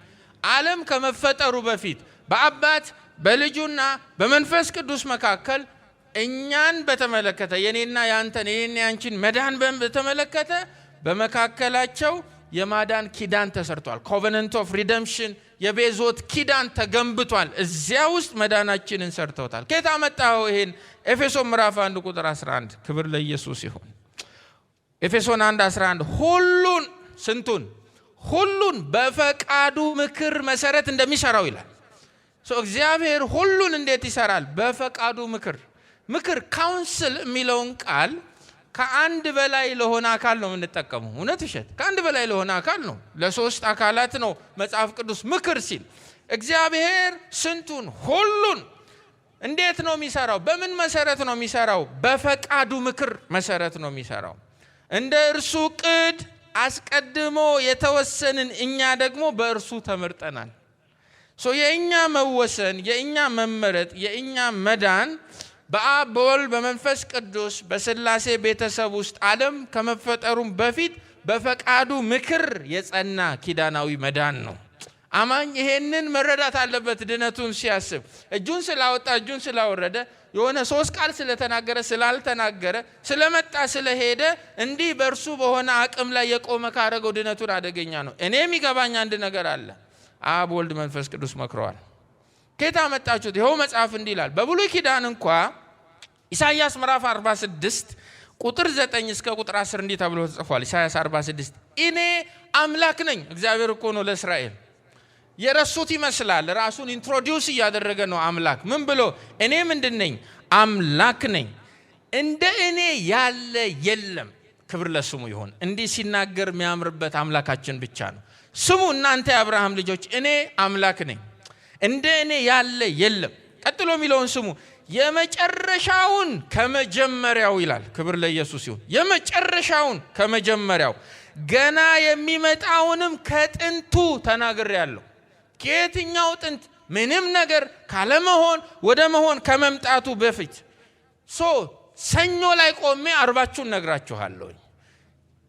ዓለም ከመፈጠሩ በፊት በአባት በልጁና በመንፈስ ቅዱስ መካከል እኛን በተመለከተ የኔና ያንተን የኔና ያንቺን መዳን በተመለከተ በመካከላቸው የማዳን ኪዳን ተሰርቷል። ኮቨነንት ኦፍ ሪደምፕሽን የቤዞት ኪዳን ተገንብቷል። እዚያ ውስጥ መዳናችንን ሰርተውታል። ከየት አመጣው ይሄን? ኤፌሶን ምዕራፍ 1 ቁጥር 11 ክብር ለኢየሱስ ይሁን። ኤፌሶን 1:11 ሁሉን ስንቱን ሁሉን በፈቃዱ ምክር መሰረት እንደሚሰራው ይላል። እግዚአብሔር ሁሉን እንዴት ይሰራል? በፈቃዱ ምክር ካውንስል የሚለውን ቃል ከአንድ በላይ ለሆነ አካል ነው የምንጠቀመው። እውነት እሸት ከአንድ በላይ ለሆነ አካል ነው፣ ለሶስት አካላት ነው መጽሐፍ ቅዱስ ምክር ሲል። እግዚአብሔር ስንቱን ሁሉን እንዴት ነው የሚሰራው? በምን መሰረት ነው የሚሰራው? በፈቃዱ ምክር መሰረት ነው የሚሰራው። እንደ እርሱ ቅድ አስቀድሞ የተወሰንን እኛ ደግሞ በእርሱ ተመርጠናል። የእኛ መወሰን፣ የእኛ መመረጥ፣ የእኛ መዳን በአብ በወልድ በመንፈስ ቅዱስ በሥላሴ ቤተሰብ ውስጥ ዓለም ከመፈጠሩም በፊት በፈቃዱ ምክር የጸና ኪዳናዊ መዳን ነው። አማኝ ይሄንን መረዳት አለበት። ድነቱን ሲያስብ እጁን ስላወጣ እጁን ስላወረደ የሆነ 3 ቃል ስለተናገረ ስላልተናገረ ስለመጣ ስለሄደ እንዲህ በእርሱ በሆነ አቅም ላይ የቆመ ካረገው ድነቱን አደገኛ ነው። እኔም ይገባኝ አንድ ነገር አለ። አብ ወልድ መንፈስ ቅዱስ መክረዋል። ከየት አመጣችሁት? ይኸው መጽሐፍ እንዲህ ይላል። በብሉይ ኪዳን እንኳ ኢሳይያስ ምዕራፍ 46 ቁጥር 9 እስከ ቁጥር 10 እንዲህ ተብሎ ተጽፏል። ኢሳይያስ 46 እኔ አምላክ ነኝ። እግዚአብሔር እኮ ነው ለእስራኤል የረሱት ይመስላል። ራሱን ኢንትሮዲዩስ እያደረገ ነው አምላክ። ምን ብሎ? እኔ ምንድነኝ? አምላክ ነኝ፣ እንደ እኔ ያለ የለም። ክብር ለስሙ ይሁን። እንዲህ ሲናገር የሚያምርበት አምላካችን ብቻ ነው። ስሙ እናንተ የአብርሃም ልጆች፣ እኔ አምላክ ነኝ፣ እንደ እኔ ያለ የለም። ቀጥሎ የሚለውን ስሙ። የመጨረሻውን ከመጀመሪያው ይላል። ክብር ለኢየሱስ ይሁን። የመጨረሻውን ከመጀመሪያው ገና የሚመጣውንም ከጥንቱ ተናግሬያለሁ። ከየትኛው ጥንት? ምንም ነገር ካለመሆን ወደ መሆን ከመምጣቱ በፊት ሰኞ ላይ ቆሜ አርባችሁን ነግራችኋለሁ።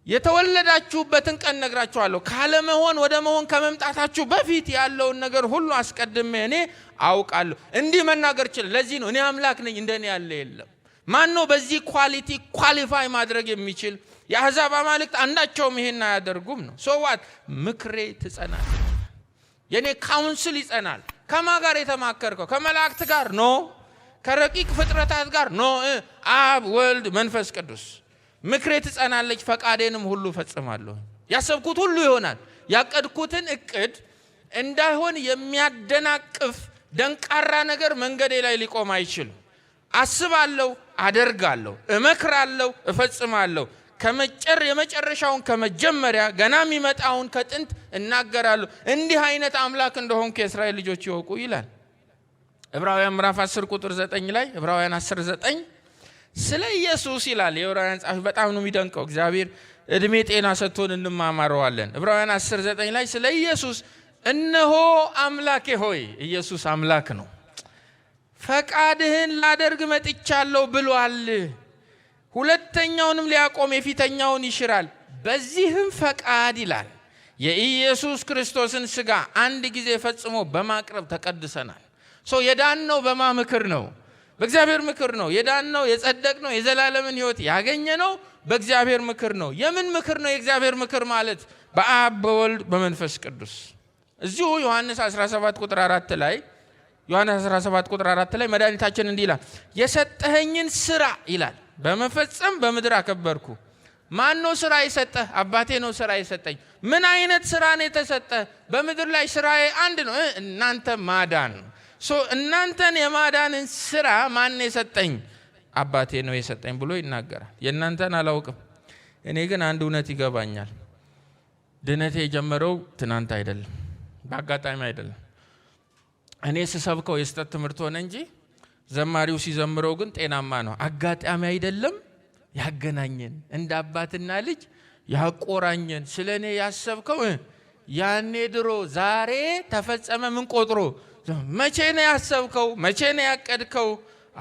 የተወለዳችሁበትን ቀን ነግራችኋለሁ። ካለመሆን ወደ መሆን ከመምጣታችሁ በፊት ያለውን ነገር ሁሉ አስቀድሜ እኔ አውቃለሁ። እንዲህ መናገር ይችላል። ለዚህ ነው እኔ አምላክ ነኝ፣ እንደኔ ያለ የለም። ማን ነው በዚህ ኳሊቲ ኳሊፋይ ማድረግ የሚችል? የአሕዛብ አማልክት አንዳቸውም ይሄን አያደርጉም ነው። ሶዋት ምክሬ ትጸናለች፣ የኔ ካውንስል ይጸናል። ከማ ጋር የተማከርከው? ከመላእክት ጋር ኖ፣ ከረቂቅ ፍጥረታት ጋር ኖ። አብ ወልድ መንፈስ ቅዱስ። ምክሬ ትጸናለች፣ ፈቃዴንም ሁሉ ፈጽማለሁ። ያሰብኩት ሁሉ ይሆናል። ያቀድኩትን እቅድ እንዳይሆን የሚያደናቅፍ ደንቃራ ነገር መንገዴ ላይ ሊቆም አይችልም። አስባለሁ፣ አደርጋለሁ፣ እመክራለሁ፣ እፈጽማለሁ። የመጨረሻውን ከመጀመሪያ ገና የሚመጣውን ከጥንት እናገራለሁ። እንዲህ አይነት አምላክ እንደሆንኩ የእስራኤል ልጆች ይወቁ ይላል። ዕብራውያን ምዕራፍ 10 ቁጥር 9 ላይ ዕብራውያን 10:9 ስለ ኢየሱስ ይላል። የዕብራውያን ጻፊ በጣም ነው የሚደንቀው። እግዚአብሔር እድሜ ጤና ሰጥቶን እንማማረዋለን። ዕብራውያን 10:9 ላይ ስለ ኢየሱስ እነሆ አምላኬ ሆይ፣ ኢየሱስ አምላክ ነው፣ ፈቃድህን ላደርግ መጥቻለሁ ብሏል። ሁለተኛውንም ሊያቆም የፊተኛውን ይሽራል። በዚህም ፈቃድ ይላል የኢየሱስ ክርስቶስን ሥጋ አንድ ጊዜ ፈጽሞ በማቅረብ ተቀድሰናል። የዳነው በማ ምክር ነው? በእግዚአብሔር ምክር ነው። የዳነው የጸደቅነው የዘላለምን ሕይወት ያገኘነው በእግዚአብሔር ምክር ነው። የምን ምክር ነው? የእግዚአብሔር ምክር ማለት በአብ በወልድ በመንፈስ ቅዱስ። እዚሁ ዮሐንስ 17 ቁጥር 4 ላይ መድኃኒታችን እንዲህ ይላል፣ የሰጠኸኝን ሥራ ይላል በመፈጸም በምድር አከበርኩ። ማን ነው ሥራ የሰጠህ? አባቴ ነው ሥራ የሰጠኝ። ምን አይነት ሥራ ነው የተሰጠህ? በምድር ላይ ሥራዬ አንድ ነው፣ እናንተ ማዳን። እናንተን የማዳንን ሥራ ማን የሰጠኝ? አባቴ ነው የሰጠኝ ብሎ ይናገራል። የእናንተን አላውቅም። እኔ ግን አንድ እውነት ይገባኛል። ድነቴ የጀመረው ትናንት አይደለም፣ በአጋጣሚ አይደለም። እኔ ስሰብከው የስተት ትምህርት ሆነ እንጂ ዘማሪው ሲዘምረው ግን ጤናማ ነው። አጋጣሚ አይደለም፣ ያገናኘን እንደ አባትና ልጅ ያቆራኘን። ስለኔ ያሰብከው ያኔ ድሮ ዛሬ ተፈጸመ። ምን ቆጥሮ? መቼ ነው ያሰብከው? መቼ ነው ያቀድከው?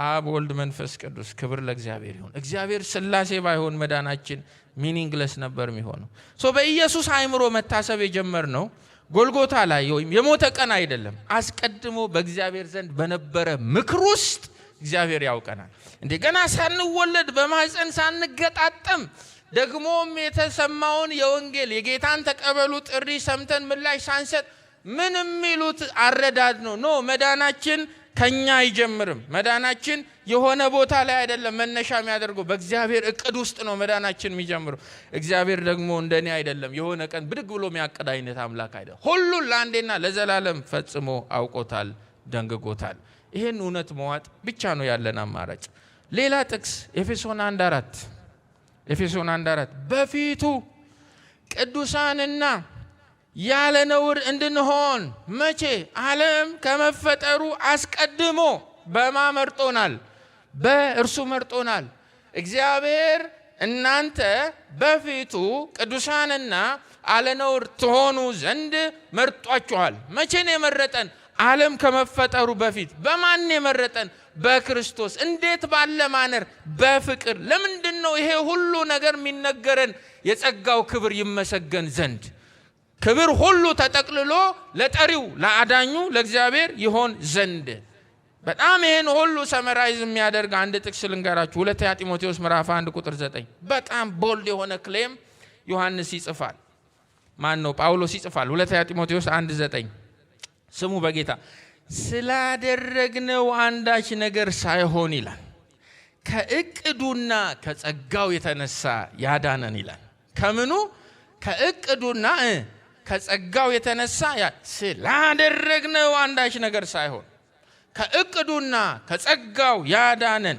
አብ ወልድ መንፈስ ቅዱስ። ክብር ለእግዚአብሔር ይሁን። እግዚአብሔር ሥላሴ ባይሆን መዳናችን ሚኒንግለስ ነበር የሚሆነው። በኢየሱስ አእምሮ መታሰብ የጀመርነው ጎልጎታ ላይ ወይም የሞተ ቀን አይደለም። አስቀድሞ በእግዚአብሔር ዘንድ በነበረ ምክር ውስጥ እግዚአብሔር ያውቀናል። እንደገና ሳንወለድ በማህፀን ሳንገጣጠም ደግሞም የተሰማውን የወንጌል የጌታን ተቀበሉ ጥሪ ሰምተን ምላሽ ሳንሰጥ ምን የሚሉት አረዳድ ነው? መዳናችን ከኛ አይጀምርም። መዳናችን የሆነ ቦታ ላይ አይደለም መነሻ የሚያደርገው፣ በእግዚአብሔር እቅድ ውስጥ ነው መዳናችን የሚጀምረው። እግዚአብሔር ደግሞ እንደኔ አይደለም፣ የሆነ ቀን ብድግ ብሎ የሚያቅድ አይነት አምላክ አይደለም። ሁሉን ለአንዴና ለዘላለም ፈጽሞ አውቆታል፣ ደንግጎታል። ይሄን እውነት መዋጥ ብቻ ነው ያለን አማራጭ። ሌላ ጥቅስ ኤፌሶን 1:4 በፊቱ ቅዱሳንና ያለ ነውር እንድንሆን መቼ? ዓለም ከመፈጠሩ አስቀድሞ በማ መርጦናል? በእርሱ መርጦናል። እግዚአብሔር እናንተ በፊቱ ቅዱሳንና ያለ ነውር ትሆኑ ዘንድ መርጧችኋል። መቼ ነው የመረጠን? ዓለም ከመፈጠሩ በፊት። በማን የመረጠን? በክርስቶስ። እንዴት ባለ ማነር? በፍቅር። ለምንድን ነው ይሄ ሁሉ ነገር የሚነገረን? የጸጋው ክብር ይመሰገን ዘንድ። ክብር ሁሉ ተጠቅልሎ ለጠሪው ለአዳኙ ለእግዚአብሔር ይሆን ዘንድ። በጣም ይሄን ሁሉ ሰመራይዝ የሚያደርግ አንድ ጥቅስ ልንገራችሁ። ሁለተኛ ጢሞቴዎስ ምዕራፍ 1 ቁጥር 9 በጣም ቦልድ የሆነ ክሌም ዮሐንስ ይጽፋል። ማን ነው? ጳውሎስ ይጽፋል። ሁለተኛ ጢሞቴዎስ 1:9 ስሙ በጌታ ስላደረግነው አንዳች ነገር ሳይሆን ይላል ከእቅዱና ከጸጋው የተነሳ ያዳነን ይላል። ከምኑ? ከእቅዱና ከጸጋው የተነሳ ስላደረግነው አንዳች ነገር ሳይሆን ከእቅዱና ከጸጋው ያዳነን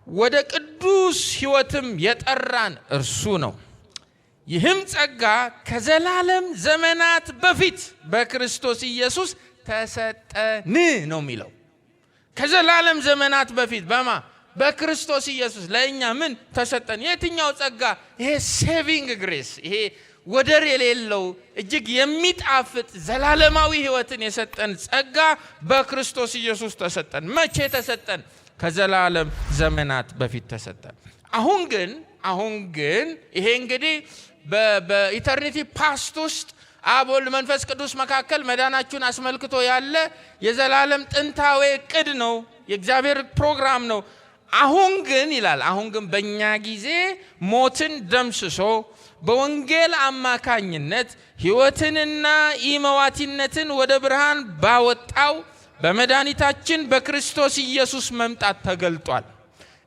ወደ ቅዱስ ሕይወትም የጠራን እርሱ ነው። ይህም ጸጋ ከዘላለም ዘመናት በፊት በክርስቶስ ኢየሱስ ተሰጠን ነው የሚለው። ከዘላለም ዘመናት በፊት በማ በክርስቶስ ኢየሱስ ለእኛ ምን ተሰጠን? የትኛው ጸጋ? ይሄ ሴቪንግ ግሬስ፣ ይሄ ወደር የሌለው እጅግ የሚጣፍጥ ዘላለማዊ ሕይወትን የሰጠን ጸጋ በክርስቶስ ኢየሱስ ተሰጠን። መቼ ተሰጠን? ከዘላለም ዘመናት በፊት ተሰጠን። አሁን ግን ይሄ እንግዲህ በኢተርኒቲ ፓስት ውስጥ አብ ወልድ መንፈስ ቅዱስ መካከል መዳናችሁን አስመልክቶ ያለ የዘላለም ጥንታዊ ዕቅድ ነው፣ የእግዚአብሔር ፕሮግራም ነው። አሁን ግን ይላል አሁን ግን በእኛ ጊዜ ሞትን ደምስሶ በወንጌል አማካኝነት ሕይወትንና ኢመዋቲነትን ወደ ብርሃን ባወጣው በመድኃኒታችን በክርስቶስ ኢየሱስ መምጣት ተገልጧል።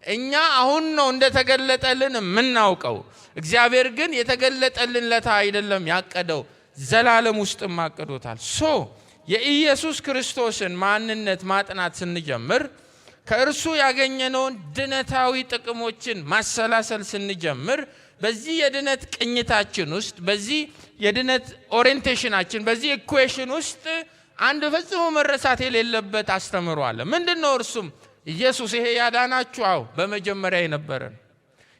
እኛ አሁን ነው እንደተገለጠልን የምናውቀው። እግዚአብሔር ግን የተገለጠልን ለታ አይደለም ያቀደው፣ ዘላለም ውስጥም አቅዶታል። የኢየሱስ ክርስቶስን ማንነት ማጥናት ስንጀምር ከእርሱ ያገኘነውን ድነታዊ ጥቅሞችን ማሰላሰል ስንጀምር በዚህ የድነት ቅኝታችን ውስጥ በዚህ የድነት ኦሪየንቴሽናችን በዚህ ኢኩዌሽን ውስጥ አንድ ፈጽሞ መረሳት የሌለበት አስተምሮ አለ። ምንድነው እርሱም? ኢየሱስ ይሄ ያዳናችሁ በመጀመሪያ የነበረ ነው።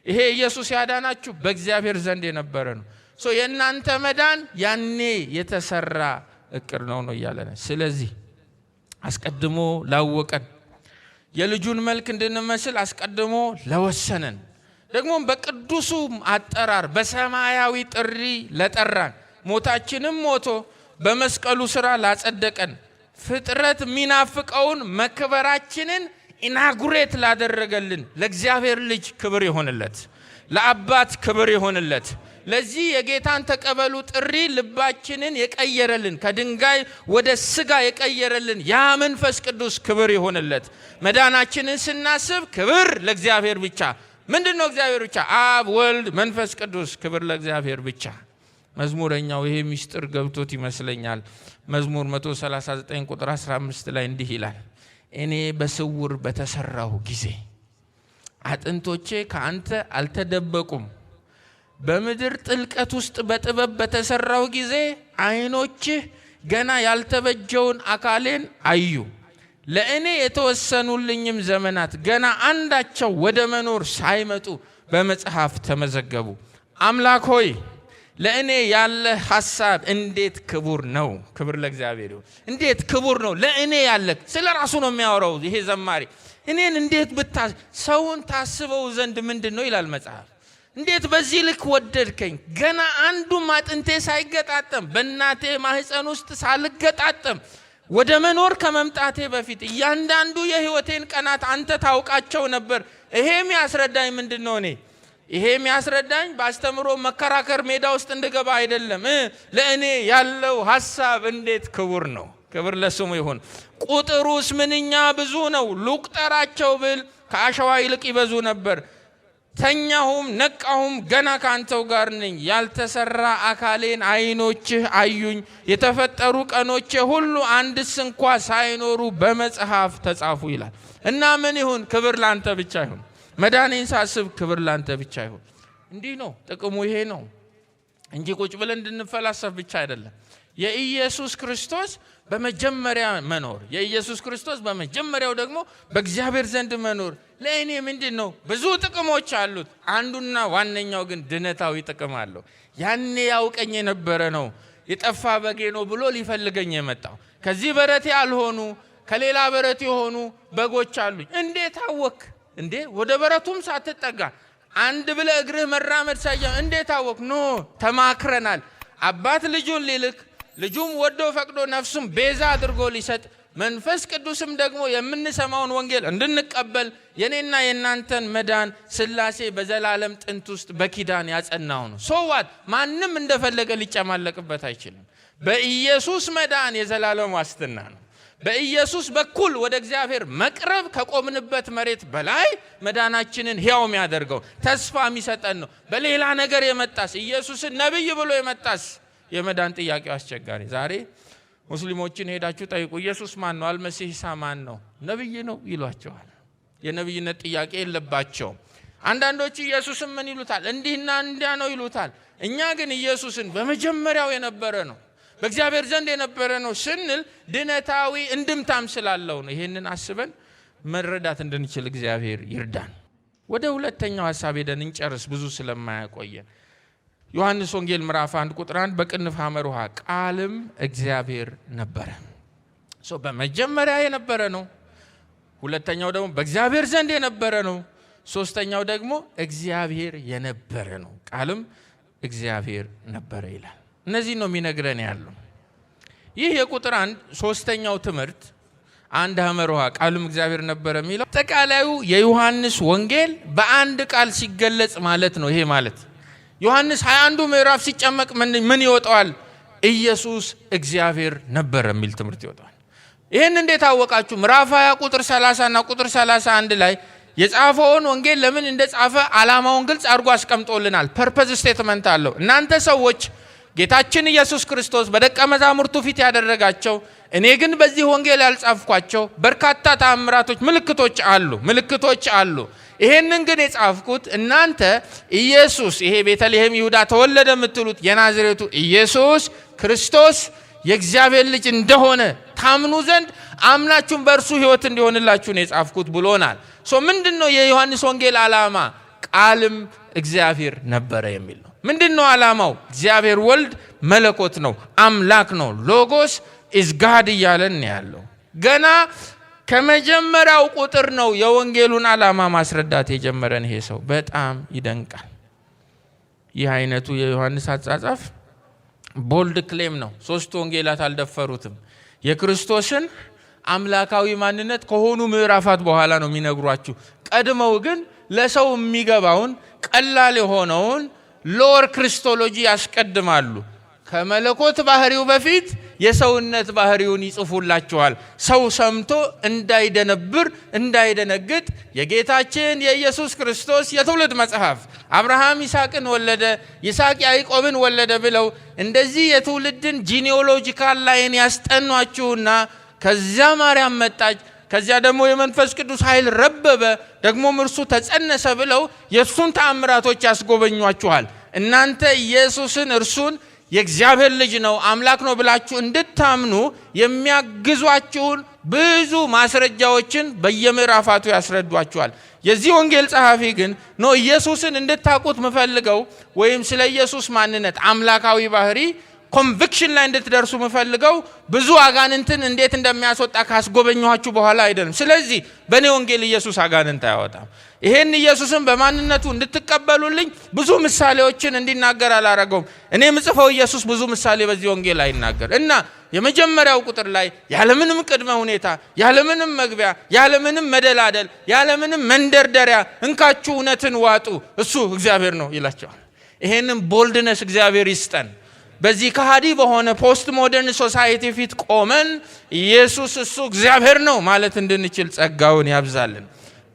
ይሄ ኢየሱስ ያዳናችሁ በእግዚአብሔር ዘንድ የነበረ ነው። የእናንተ መዳን ያኔ የተሰራ እቅድ ነው እያለን ስለዚህ አስቀድሞ ላወቀን የልጁን መልክ እንድንመስል አስቀድሞ ለወሰነን ደግሞ በቅዱሱ አጠራር በሰማያዊ ጥሪ ለጠራን ሞታችንም ሞቶ በመስቀሉ ሥራ ላጸደቀን ፍጥረት ሚናፍቀውን መክበራችንን ኢናጉሬት ላደረገልን ለእግዚአብሔር ልጅ ክብር ይሆንለት፣ ለአባት ክብር ይሆንለት። ለዚህ የጌታን ተቀበሉ ጥሪ ልባችንን የቀየረልን ከድንጋይ ወደ ሥጋ የቀየረልን ያ መንፈስ ቅዱስ ክብር ይሆንለት። መዳናችንን ስናስብ ክብር ለእግዚአብሔር ብቻ። ምንድነው እግዚአብሔር ብቻ? አብ ወልድ መንፈስ ቅዱስ። ክብር ለእግዚአብሔር ብቻ። መዝሙረኛው ይሄ ሚስጥር ገብቶት ይመስለኛል። መዝሙር 139 ቁጥር 15 ላይ እንዲህ ይላል፣ እኔ በስውር በተሰራሁ ጊዜ አጥንቶቼ ከአንተ አልተደበቁም። በምድር ጥልቀት ውስጥ በጥበብ በተሰራሁ ጊዜ ዓይኖችህ ገና ያልተበጀውን አካሌን አዩ። ለእኔ የተወሰኑልኝም ዘመናት ገና አንዳቸው ወደ መኖር ሳይመጡ በመጽሐፍ ተመዘገቡ። አምላክ ሆይ ለእኔ ያለ ሐሳብ እንዴት ክቡር ነው። ክብር ለእግዚአብሔር ይሁን። እንዴት ክቡር ነው ለእኔ ያለ። ስለ ራሱ ነው የሚያወራው ይሄ ዘማሪ። እኔን እንዴት ሰውን ታስበው ዘንድ ምንድን ነው ይላል መጽሐፍ። እንዴት በዚህ ልክ ወደድከኝ፣ ገና አንዱም አጥንቴ ሳይገጣጠም በእናቴ ማህፀን ውስጥ ሳልገጣጠም ወደ መኖር ከመምጣቴ በፊት እያንዳንዱ የህይወቴን ቀናት አንተ ታውቃቸው ነበር። ይሄ የሚያስረዳኝ ምንድነው? ይሄ የሚያስረዳኝ በአስተምሮ መከራከር ሜዳ ውስጥ እንድገባ አይደለም። ለእኔ ያለው ሐሳብ እንዴት ክቡር ነው። ክብር ለስሙ ይሁን። ቁጥሩስ ምንኛ ብዙ ነው። ልቁጠራቸው ብል ከአሸዋ ይልቅ ይበዙ ነበር። ተኛሁም ነቃሁም ገና ካንተው ጋር ነኝ። ያልተሰራ አካሌን ዓይኖችህ አዩኝ። የተፈጠሩ ቀኖቼ ሁሉ አንድስ እንኳ ሳይኖሩ በመጽሐፍ ተጻፉ ይላል። እና ምን ይሁን? ክብር ላንተ ብቻ ይሁን። መዳኔን ሳስብ ክብር ላንተ ብቻ ይሁን። እንዲህ ነው ጥቅሙ። ይሄ ነው እንጂ ቁጭ ብለን እንድንፈላሰፍ ብቻ አይደለም። የኢየሱስ ክርስቶስ በመጀመሪያ መኖር፣ የኢየሱስ ክርስቶስ በመጀመሪያው ደግሞ በእግዚአብሔር ዘንድ መኖር ለእኔ ምንድን ነው? ብዙ ጥቅሞች አሉት። አንዱና ዋነኛው ግን ድነታዊ ጥቅም አለው። ያኔ ያውቀኝ የነበረ ነው፣ የጠፋ በጌ ነው ብሎ ሊፈልገኝ የመጣው። ከዚህ በረት ያልሆኑ ከሌላ በረት የሆኑ በጎች አሉኝ። እንዴት አወክ እንዴ? ወደ በረቱም ሳትጠጋ አንድ ብለ እግርህ መራመድ ሳይጀምር እንዴት አወክ? ኖ ተማክረናል። አባት ልጁን ሊልክ ልጁም ወዶ ፈቅዶ ነፍሱን ቤዛ አድርጎ ሊሰጥ መንፈስ ቅዱስም ደግሞ የምንሰማውን ወንጌል እንድንቀበል የኔና የናንተን መዳን ስላሴ በዘላለም ጥንት ውስጥ በኪዳን ያጸናው ነው። ሶዋት ማንም እንደፈለገ ሊጨማለቅበት አይችልም። በኢየሱስ መዳን የዘላለም ዋስትና ነው። በኢየሱስ በኩል ወደ እግዚአብሔር መቅረብ ከቆምንበት መሬት በላይ መዳናችንን ሕያው የሚያደርገው ተስፋ የሚሰጠን ነው። በሌላ ነገር የመጣስ ኢየሱስን ነብይ ብሎ የመጣስ የመዳን ጥያቄው አስቸጋሪ። ዛሬ ሙስሊሞችን ሄዳችሁ ጠይቁ፣ ኢየሱስ ማን ነው? አልመሲህ ኢሳ ማን ነው? ነብይ ነው ይሏቸዋል። የነብይነት ጥያቄ የለባቸውም። አንዳንዶቹ ኢየሱስን ምን ይሉታል? እንዲህና እንዲያ ነው ይሉታል። እኛ ግን ኢየሱስን በመጀመሪያው የነበረ ነው፣ በእግዚአብሔር ዘንድ የነበረ ነው ስንል ድነታዊ እንድምታም ስላለው ነው። ይሄንን አስበን መረዳት እንድንችል እግዚአብሔር ይርዳን። ወደ ሁለተኛው ሐሳብ ሄደን እንጨርስ ብዙ ስለማያቆየን። ዮሐንስ ወንጌል ምዕራፍ 1 ቁጥር 1 በቅንፍ ሐመር ውሃ ቃልም እግዚአብሔር ነበረ። በመጀመሪያ የነበረ ነው። ሁለተኛው ደግሞ በእግዚአብሔር ዘንድ የነበረ ነው። ሶስተኛው ደግሞ እግዚአብሔር የነበረ ነው። ቃልም እግዚአብሔር ነበረ ይላል። እነዚህ ነው የሚነግረን ያለው። ይህ የቁጥር 1 ሶስተኛው ትምህርት አንድ ሐመር ውሃ ቃልም እግዚአብሔር ነበረ የሚለው አጠቃላዩ የዮሐንስ ወንጌል በአንድ ቃል ሲገለጽ ማለት ነው። ይሄ ማለት ዮሐንስ 21 ምዕራፍ ሲጨመቅ ምን ይወጣዋል? ኢየሱስ እግዚአብሔር ነበረ የሚል ትምህርት ይወጣዋል። ይሄን እንዴት አወቃችሁ? ምዕራፍ 20 ቁጥር 30 እና ቁጥር 31 ላይ የጻፈውን ወንጌል ለምን እንደጻፈ ዓላማውን ግልጽ አድርጎ አስቀምጦልናል። ፐርፐዝ ስቴትመንት አለው። እናንተ ሰዎች ጌታችን ኢየሱስ ክርስቶስ በደቀ መዛሙርቱ ፊት ያደረጋቸው እኔ ግን በዚህ ወንጌል ያልጻፍኳቸው በርካታ ተአምራቶች ምልክቶች አሉ። ይሄንን ግን የጻፍኩት እናንተ ኢየሱስ ይሄ ቤተልሔም ይሁዳ ተወለደ የምትሉት የናዝሬቱ ኢየሱስ ክርስቶስ የእግዚአብሔር ልጅ እንደሆነ ታምኑ ዘንድ አምናችሁም በእርሱ ሕይወት እንዲሆንላችሁ ነው የጻፍኩት ብሎናል። ምንድነው የዮሐንስ ወንጌል ዓላማ? ቃልም እግዚአብሔር ነበረ የሚል ነው። ምንድነው ዓላማው? እግዚአብሔር ወልድ መለኮት ነው፣ አምላክ ነው። ሎጎስ ኢዝ ጋድ እያለን ያለው ገና ከመጀመሪያው ቁጥር ነው የወንጌሉን ዓላማ ማስረዳት የጀመረን ይሄ ሰው። በጣም ይደንቃል። ይህ አይነቱ የዮሐንስ አጻጻፍ ቦልድ ክሌም ነው። ሶስቱ ወንጌላት አልደፈሩትም። የክርስቶስን አምላካዊ ማንነት ከሆኑ ምዕራፋት በኋላ ነው የሚነግሯችሁ። ቀድመው ግን ለሰው የሚገባውን ቀላል የሆነውን ሎወር ክርስቶሎጂ ያስቀድማሉ። ከመለኮት ባህሪው በፊት የሰውነት ባህሪውን ይጽፉላችኋል። ሰው ሰምቶ እንዳይደነብር እንዳይደነግጥ የጌታችን የኢየሱስ ክርስቶስ የትውልድ መጽሐፍ አብርሃም ይስሐቅን ወለደ፣ ይስሐቅ ያዕቆብን ወለደ ብለው እንደዚህ የትውልድን ጂኒኦሎጂካል ላይን ያስጠኗችሁና ከዚያ ማርያም መጣች፣ ከዚያ ደግሞ የመንፈስ ቅዱስ ኃይል ረበበ፣ ደግሞም እርሱ ተጸነሰ ብለው የእሱን ተአምራቶች ያስጎበኟችኋል። እናንተ ኢየሱስን እርሱን የእግዚአብሔር ልጅ ነው አምላክ ነው ብላችሁ እንድታምኑ የሚያግዟችሁን ብዙ ማስረጃዎችን በየምዕራፋቱ ያስረዷችኋል። የዚህ ወንጌል ጸሐፊ ግን ኢየሱስን እንድታውቁት ምፈልገው ወይም ስለ ኢየሱስ ማንነት አምላካዊ ባህሪ ኮንቪክሽን ላይ እንድትደርሱ ምፈልገው ብዙ አጋንንትን እንዴት እንደሚያስወጣ ካስጎበኛችሁ በኋላ አይደለም። ስለዚህ በእኔ ወንጌል ኢየሱስ አጋንንት አያወጣም። ይሄን ኢየሱስን በማንነቱ እንድትቀበሉልኝ ብዙ ምሳሌዎችን እንዲናገር አላረገውም። እኔ ምጽፈው ኢየሱስ ብዙ ምሳሌ በዚህ ወንጌል አይናገር እና የመጀመሪያው ቁጥር ላይ ያለምንም ቅድመ ሁኔታ፣ ያለምንም መግቢያ፣ ያለምንም መደላደል፣ ያለምንም መንደርደሪያ እንካችሁ እውነትን ዋጡ እሱ እግዚአብሔር ነው ይላቸዋል። ይሄንን ቦልድነስ እግዚአብሔር ይስጠን። በዚህ ከሃዲ በሆነ ፖስት ሞደርን ሶሳይቲ ፊት ቆመን ኢየሱስ እሱ እግዚአብሔር ነው ማለት እንድንችል ጸጋውን ያብዛልን።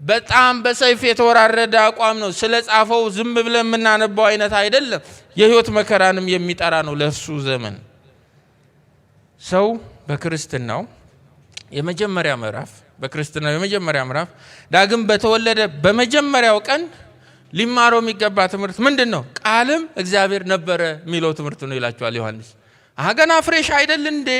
በጣም በሰይፍ የተወራረደ አቋም ነው። ስለ ጻፈው ዝም ብለን የምናነባው አይነት አይደለም። የህይወት መከራንም የሚጠራ ነው ለሱ ዘመን። ሰው በክርስትናው የመጀመሪያ ምዕራፍ ዳግም በተወለደ በመጀመሪያው ቀን ሊማረው የሚገባ ትምህርት ምንድን ነው? ቃልም እግዚአብሔር ነበረ የሚለው ትምህርት ነው ይላቸዋል ዮሐንስ። ገና ፍሬሽ አይደል እንዴ?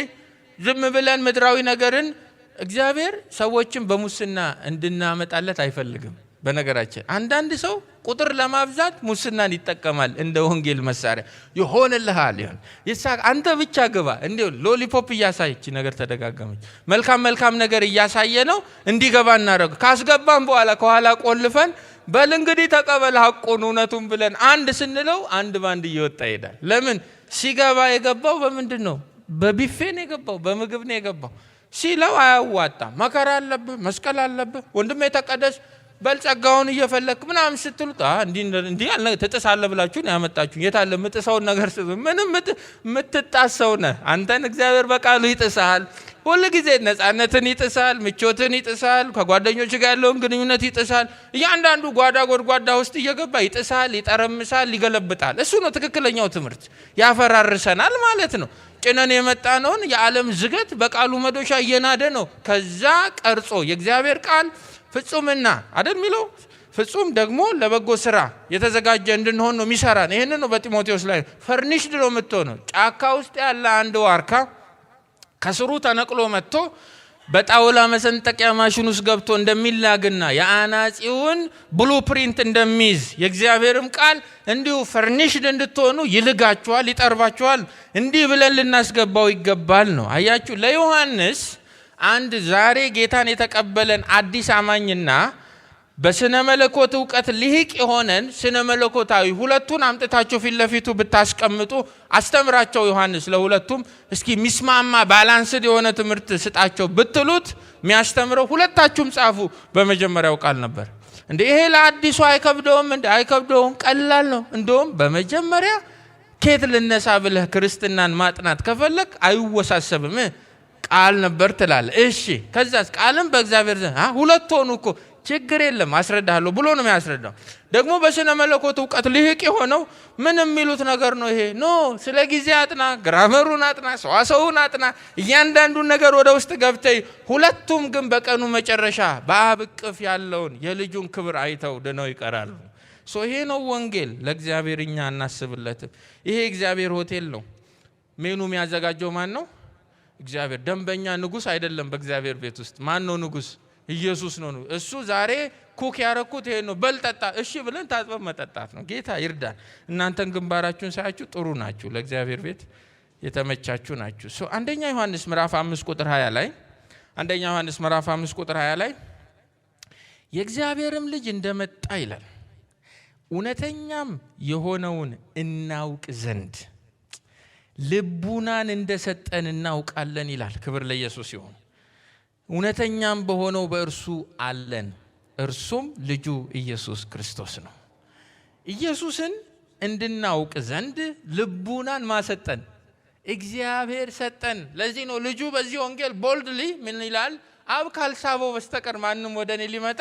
ዝም ብለን ምድራዊ ነገርን እግዚአብሔር ሰዎችን በሙስና እንድናመጣለት አይፈልግም። በነገራችን አንዳንድ ሰው ቁጥር ለማብዛት ሙስናን ይጠቀማል እንደ ወንጌል መሳሪያ። ይሆንልሃል ይሳቅ አንተ ብቻ ግባ እንዴ ሎሊፖፕ እያሳየች ነገር ተደጋገመች። መልካም ነገር እያሳየ ነው እንዲገባ እናረግ። ካስገባን በኋላ ከኋላ ቆልፈን በል እንግዲህ ተቀበል ሐቁን እውነቱን ብለን አንድ ስንለው አንድ ባንድ እየወጣ ይሄዳል። ለምን? ሲገባ የገባው በምንድን ነው? በቢፌ ነው የገባው፣ በምግብ ነው የገባው ሲለው አያዋጣም። መከራ አለብህ፣ መስቀል አለብህ፣ ወንድሜ ተቀደስ በልጸጋውን እየፈለክ ምናምን ስትሉት እንዲህ ያለ ትጥሳለህ ብላችሁ ነው ያመጣችሁ። የታለ የምጥሰውን ነገር ምንም የምትጣሰው ነህ አንተን። እግዚአብሔር በቃሉ ይጥሳል። ሁሉ ጊዜ ነፃነትን ይጥሳል፣ ምቾትን ይጥሳል፣ ከጓደኞች ጋር ያለውን ግንኙነት ይጥሳል። እያንዳንዱ ጓዳ ጎድጓዳ ውስጥ እየገባ ይጥሳል፣ ይጠረምሳል፣ ይገለብጣል። እሱ ነው ትክክለኛው ትምህርት። ያፈራርሰናል ማለት ነው። ጭነን የመጣነውን የዓለም ዝገት በቃሉ መዶሻ እየናደ ነው ከዛ ቀርጾ የእግዚአብሔር ቃል ፍጹምና አይደል የሚለው ፍጹም ደግሞ ለበጎ ስራ የተዘጋጀ እንድንሆን ነው የሚሰራን። ይሄንን ነው በጢሞቴዎስ ላይ ፈርኒሽድ ነው የምትሆነው። ጫካ ውስጥ ያለ አንድ ዋርካ ከስሩ ተነቅሎ መጥቶ በጣውላ መሰንጠቂያ ማሽን ውስጥ ገብቶ እንደሚላግና የአናጺውን ብሉፕሪንት እንደሚይዝ የእግዚአብሔርም ቃል እንዲሁ ፈርኒሽድ እንድትሆኑ ይልጋችኋል፣ ይጠርባችኋል። እንዲህ ብለን ልናስገባው ይገባል ነው። አያችሁ ለዮሐንስ አንድ ዛሬ ጌታን የተቀበለን አዲስ አማኝና በስነ መለኮት ዕውቀት ልሂቅ የሆነን ስነ መለኮታዊ ሁለቱን አምጥታችሁ ፊት ለፊቱ ብታስቀምጡ አስተምራቸው ዮሐንስ ለሁለቱም እስኪ ሚስማማ ባላንስድ የሆነ ትምህርት ስጣቸው ብትሉት የሚያስተምረው ሁለታችሁም ጻፉ በመጀመሪያው ቃል ነበር። እንዴ ይሄ ለአዲሱ አይከብደውም? እንዴ አይከብደውም፣ ቀላል ነው። እንደውም በመጀመሪያ ከየት ልነሳ ብለህ ክርስትናን ማጥናት ከፈለክ አይወሳሰብም። ቃል ነበር ትላለህ። እሺ ከዛስ ቃልም በእግዚአብሔር ዘንድ ሁለት ሆኑ እኮ ችግር የለም አስረዳለሁ ብሎ ነው የሚያስረዳው። ደግሞ በስነ መለኮት ዕውቀት ልሂቅ የሆነው ምን የሚሉት ነገር ነው ይሄ? ኖ ስለ ጊዜ አጥና፣ ግራመሩን አጥና፣ ሰዋሰውን አጥና፣ እያንዳንዱን ነገር ወደ ውስጥ ገብተይ። ሁለቱም ግን በቀኑ መጨረሻ በአብ እቅፍ ያለውን የልጁን ክብር አይተው ድነው ይቀራሉ። ይሄ ነው ወንጌል። ለእግዚአብሔር እኛ እናስብለትም። ይሄ እግዚአብሔር ሆቴል ነው። ሜኑ የሚያዘጋጀው ማን ነው? እግዚአብሔር። ደንበኛ ንጉስ አይደለም። በእግዚአብሔር ቤት ውስጥ ማን ነው ንጉስ? ኢየሱስ ነው። እሱ ዛሬ ኩክ ያረኩት ይሄ ነው በልጠጣ። እሺ ብለን ታጥበን መጠጣት ነው። ጌታ ይርዳን። እናንተን ግንባራችሁን ሳያችሁ ጥሩ ናችሁ፣ ለእግዚአብሔር ቤት የተመቻችሁ ናችሁ። አንደኛ ዮሐንስ ምዕራፍ 5 ቁጥር 20 ላይ አንደኛ ዮሐንስ ምዕራፍ 5 ቁጥር 20 ላይ የእግዚአብሔርም ልጅ እንደመጣ ይላል እውነተኛም የሆነውን እናውቅ ዘንድ ልቡናን እንደሰጠን እናውቃለን ይላል። ክብር ለኢየሱስ ይሁን። እውነተኛም በሆነው በእርሱ አለን፣ እርሱም ልጁ ኢየሱስ ክርስቶስ ነው። ኢየሱስን እንድናውቅ ዘንድ ልቡናን ማሰጠን እግዚአብሔር ሰጠን። ለዚህ ነው ልጁ በዚህ ወንጌል ቦልድሊ ምን ይላል? አብ ካልሳበው በስተቀር ማንም ወደ እኔ ሊመጣ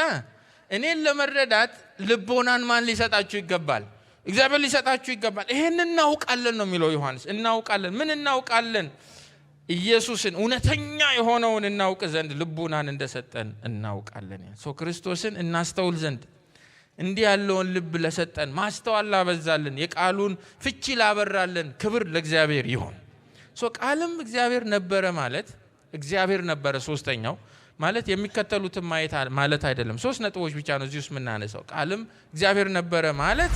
እኔን ለመረዳት ልቦናን ማን ሊሰጣችሁ ይገባል? እግዚአብሔር ሊሰጣችሁ ይገባል። ይሄን እናውቃለን ነው የሚለው ዮሐንስ። እናውቃለን። ምን እናውቃለን? ኢየሱስን እውነተኛ የሆነውን እናውቅ ዘንድ ልቡናን እንደሰጠን እናውቃለን። ክርስቶስን እናስተውል ዘንድ እንዲህ ያለውን ልብ ለሰጠን ማስተዋል ላበዛልን የቃሉን ፍቺ ላበራልን ክብር ለእግዚአብሔር ይሁን። ቃልም እግዚአብሔር ነበረ ማለት እግዚአብሔር ነበረ ሶስተኛው ማለት የሚከተሉትን ማየት ማለት አይደለም። 3 ነጥቦች ብቻ ነው እዚህ ውስጥ የምናነሳው። ቃልም እግዚአብሔር ነበረ ማለት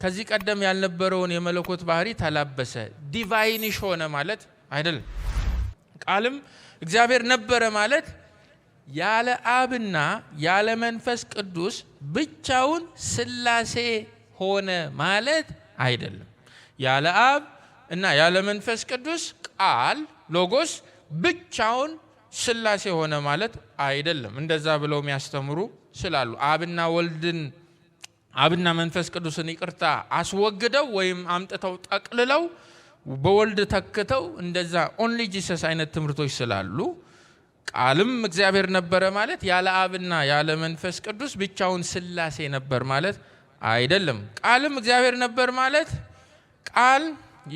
ከዚህ ቀደም ያልነበረውን የመለኮት ባህሪ ተላበሰ፣ ዲቫይኒሽ ሆነ ማለት አይደለም። ቃልም እግዚአብሔር ነበረ ማለት ያለ አብና ያለ መንፈስ ቅዱስ ብቻውን ስላሴ ሆነ ማለት አይደለም። ያለ አብ እና ያለ መንፈስ ቅዱስ ቃል ሎጎስ ብቻውን ስላሴ ሆነ ማለት አይደለም። እንደዛ ብለው የሚያስተምሩ ስላሉ አብና መንፈስ ቅዱስን ይቅርታ አስወግደው ወይም አምጥተው ጠቅልለው በወልድ ተክተው እንደዛ ኦንሊ ጂሰስ አይነት ትምህርቶች ስላሉ ቃልም እግዚአብሔር ነበረ ማለት ያለ አብና ያለ መንፈስ ቅዱስ ብቻውን ስላሴ ነበር ማለት አይደለም። ቃልም እግዚአብሔር ነበር ማለት ቃል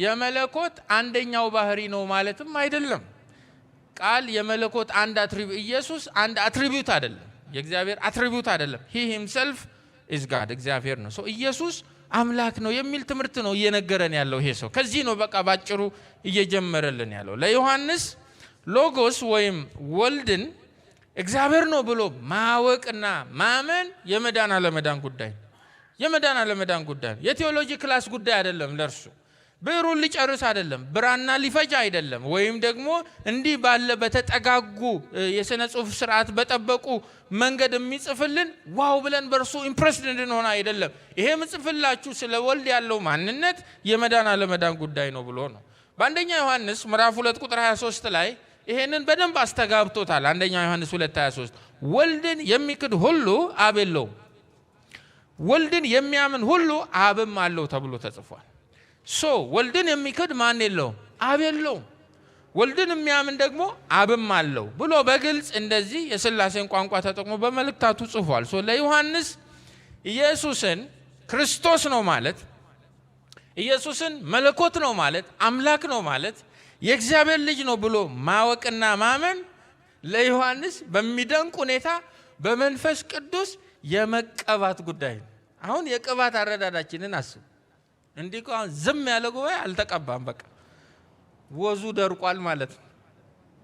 የመለኮት አንደኛው ባህሪ ነው ማለትም አይደለም። ቃል የመለኮት አንድ አትሪቢዩት፣ ኢየሱስ አንድ አትሪቢዩት አይደለም፣ የእግዚአብሔር አትሪቢዩት አይደለም። he himself is God፣ እግዚአብሔር ነው። ኢየሱስ አምላክ ነው የሚል ትምህርት ነው እየነገረን ያለው ይሄ ሰው። ከዚህ ነው በቃ ባጭሩ እየጀመረልን ያለው። ለዮሐንስ ሎጎስ ወይም ወልድን እግዚአብሔር ነው ብሎ ማወቅና ማመን የመዳን አለመዳን ጉዳይ ነው። የመዳን አለመዳን ጉዳይ ነው። የቴዎሎጂ ክላስ ጉዳይ አይደለም። ለርሱ ብዕሩን ሊጨርስ አይደለም፣ ብራና ሊፈጅ አይደለም፣ ወይም ደግሞ እንዲህ ባለ በተጠጋጉ የሥነ ጽሑፍ ስርዓት በጠበቁ መንገድ የሚጽፍልን ዋው ብለን በርሱ ኢምፕሬስድ እንድንሆን አይደለም። ይሄ ምጽፍላችሁ ስለ ወልድ ያለው ማንነት የመዳን አለመዳን ጉዳይ ነው ብሎ ነው። በአንደኛ ዮሐንስ ምዕራፍ 2 ቁጥር 23 ላይ ይሄንን በደንብ አስተጋብቶታል። አንደኛ ዮሐንስ 2:23 ወልድን የሚክድ ሁሉ አብ የለውም፣ ወልድን የሚያምን ሁሉ አብም አለው ተብሎ ተጽፏል። ወልድን የሚክድ ማን የለውም? አብ የለውም። ወልድን የሚያምን ደግሞ አብም አለው ብሎ በግልጽ እንደዚህ የሥላሴን ቋንቋ ተጠቅሞ በመልእክታቱ ጽፏል። ለዮሐንስ ኢየሱስን ክርስቶስ ነው ማለት፣ ኢየሱስን መለኮት ነው ማለት፣ አምላክ ነው ማለት፣ የእግዚአብሔር ልጅ ነው ብሎ ማወቅና ማመን ለዮሐንስ በሚደንቅ ሁኔታ በመንፈስ ቅዱስ የመቀባት ጉዳይ ነው። አሁን የቅባት አረዳዳችንን አስቡ። እንዲህ አሁን ዝም ያለ ጉባኤ አልተቀባም፣ በቃ ወዙ ደርቋል ማለት ነው።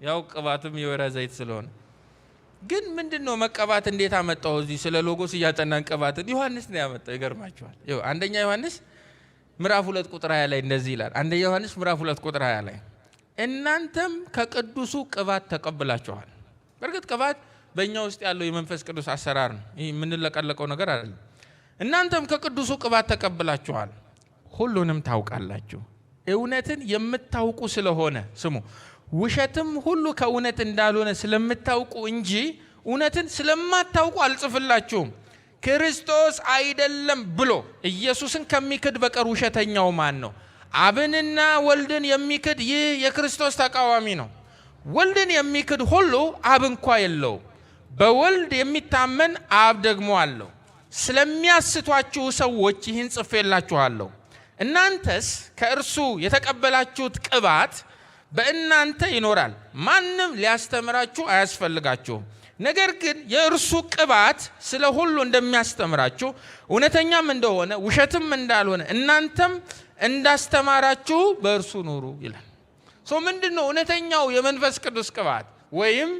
ያው ቅባትም የወይራ ዘይት ስለሆነ ግን ምንድነው መቀባት እንዴት አመጣው? እዚህ ስለ ሎጎስ እያጠናን ቅባትን ዮሐንስ ነው ያመጣው። ይገርማችኋል። አንደኛ ዮሐንስ ምዕራፍ 2 ቁጥር 20 ላይ እንደዚህ ይላል። አንደኛ ዮሐንስ ምዕራፍ 2 ቁጥር 20 ላይ እናንተም ከቅዱሱ ቅባት ተቀብላችኋል። በእርግጥ ቅባት በእኛ ውስጥ ያለው የመንፈስ ቅዱስ አሰራር ነው። ይህ የምንለቀለቀው ነገር አይደለም። እናንተም ከቅዱሱ ቅባት ተቀብላችኋል፣ ሁሉንም ታውቃላችሁ። እውነትን የምታውቁ ስለሆነ ስሙ፣ ውሸትም ሁሉ ከእውነት እንዳልሆነ ስለምታውቁ እንጂ እውነትን ስለማታውቁ አልጽፍላችሁም። ክርስቶስ አይደለም ብሎ ኢየሱስን ከሚክድ በቀር ውሸተኛው ማን ነው? አብንና ወልድን የሚክድ ይህ የክርስቶስ ተቃዋሚ ነው። ወልድን የሚክድ ሁሉ አብ እንኳ የለው፣ በወልድ የሚታመን አብ ደግሞ አለው። ስለሚያስቷችሁ ሰዎች ይህን ጽፌላችኋለሁ። እናንተስ ከእርሱ የተቀበላችሁት ቅባት በእናንተ ይኖራል፣ ማንም ሊያስተምራችሁ አያስፈልጋችሁም። ነገር ግን የእርሱ ቅባት ስለ ሁሉ እንደሚያስተምራችሁ እውነተኛም እንደሆነ ውሸትም እንዳልሆነ እናንተም እንዳስተማራችሁ በእርሱ ኑሩ ይላል። ምንድነው እውነተኛው የመንፈስ ቅዱስ ቅባት? ወይም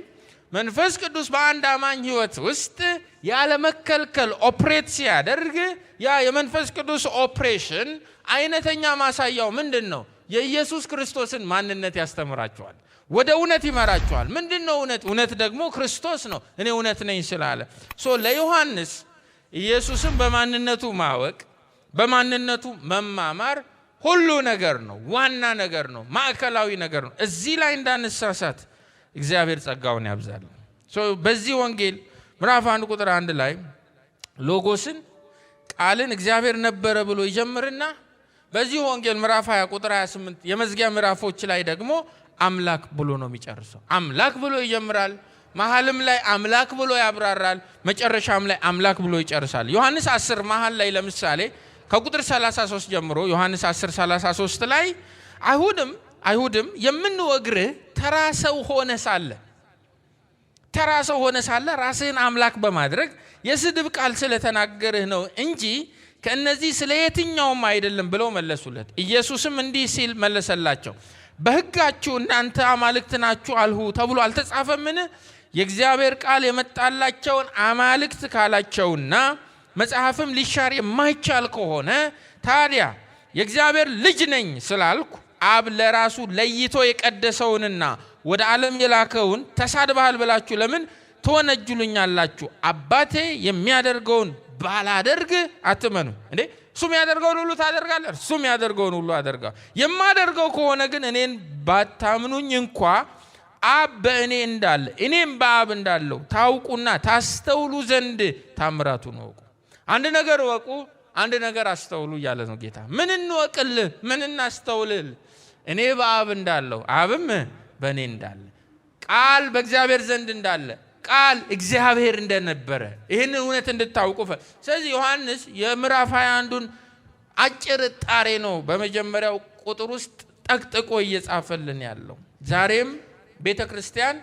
መንፈስ ቅዱስ በአንድ አማኝ ሕይወት ውስጥ ያለ መከልከል ኦፕሬት ሲያደርግ ያ የመንፈስ ቅዱስ ኦፕሬሽን አይነተኛ ማሳያው ምንድነው? የኢየሱስ ክርስቶስን ማንነት ያስተምራችኋል፣ ወደ እውነት ይመራችኋል። ምንድነው እውነት? እውነት ደግሞ ክርስቶስ ነው። እኔ እውነት ነኝ ስላለ ለዮሐንስ ኢየሱስን በማንነቱ ማወቅ፣ በማንነቱ መማማር ሁሉ ነገር ነው፣ ዋና ነገር ነው፣ ማዕከላዊ ነገር ነው። እዚህ ላይ እንዳንሳሳት እግዚአብሔር ጸጋውን ያብዛል። በዚህ ወንጌል ምዕራፍ 1 ቁጥር 1 ላይ ሎጎስን ቃልን እግዚአብሔር ነበረ ብሎ ይጀምርና በዚህ ወንጌል ምዕራፍ 20 ቁጥር 28 የመዝጊያ ምዕራፎች ላይ ደግሞ አምላክ ብሎ ነው የሚጨርሰው። አምላክ ብሎ ይጀምራል፣ መሐልም ላይ አምላክ ብሎ ያብራራል፣ መጨረሻም ላይ አምላክ ብሎ ይጨርሳል። ዮሐንስ 10 መሐል ላይ ለምሳሌ ከቁጥር 33 ጀምሮ ዮሐንስ 10:33 ላይ አይሁድም የምንወግርህ ተራ ሰው ሆነ ሳለ ራስህን አምላክ በማድረግ የስድብ ቃል ስለተናገርህ ነው እንጂ ከእነዚህ ስለ የትኛውም አይደለም ብለው መለሱለት። ኢየሱስም እንዲህ ሲል መለሰላቸው፣ በሕጋችሁ እናንተ አማልክት ናችሁ አልሁ ተብሎ አልተጻፈምን? የእግዚአብሔር ቃል የመጣላቸውን አማልክት ካላቸውና መጽሐፍም ሊሻር የማይቻል ከሆነ ታዲያ የእግዚአብሔር ልጅ ነኝ ስላልኩ አብ ለራሱ ለይቶ የቀደሰውንና ወደ ዓለም የላከውን ተሳድበሃል ብላችሁ ለምን ትወነጅሉኛላችሁ? አባቴ የሚያደርገውን ባላደርግ አትመኑ። እንዴ እሱ የሚያደርገውን ሁሉ ታደርጋለህ? እሱ የሚያደርገውን ሁሉ አደርጋለሁ። የማደርገው ከሆነ ግን እኔን ባታምኑኝ እንኳ አብ በእኔ እንዳለ እኔም በአብ እንዳለው ታውቁና ታስተውሉ ዘንድ ታምራቱን ወቁ። አንድ ነገር ወቁ፣ አንድ ነገር አስተውሉ እያለ ነው ጌታ። ምን እንወቅልህ? ምን እናስተውልህ? እኔ በአብ እንዳለው አብም በእኔ እንዳለ፣ ቃል በእግዚአብሔር ዘንድ እንዳለ፣ ቃል እግዚአብሔር እንደነበረ ይህን እውነት እንድታውቁ። ስለዚህ ዮሐንስ የምዕራፍ 21ን አጭር ጣሬ ነው በመጀመሪያው ቁጥር ውስጥ ጠቅጥቆ እየጻፈልን ያለው። ዛሬም ቤተ ክርስቲያን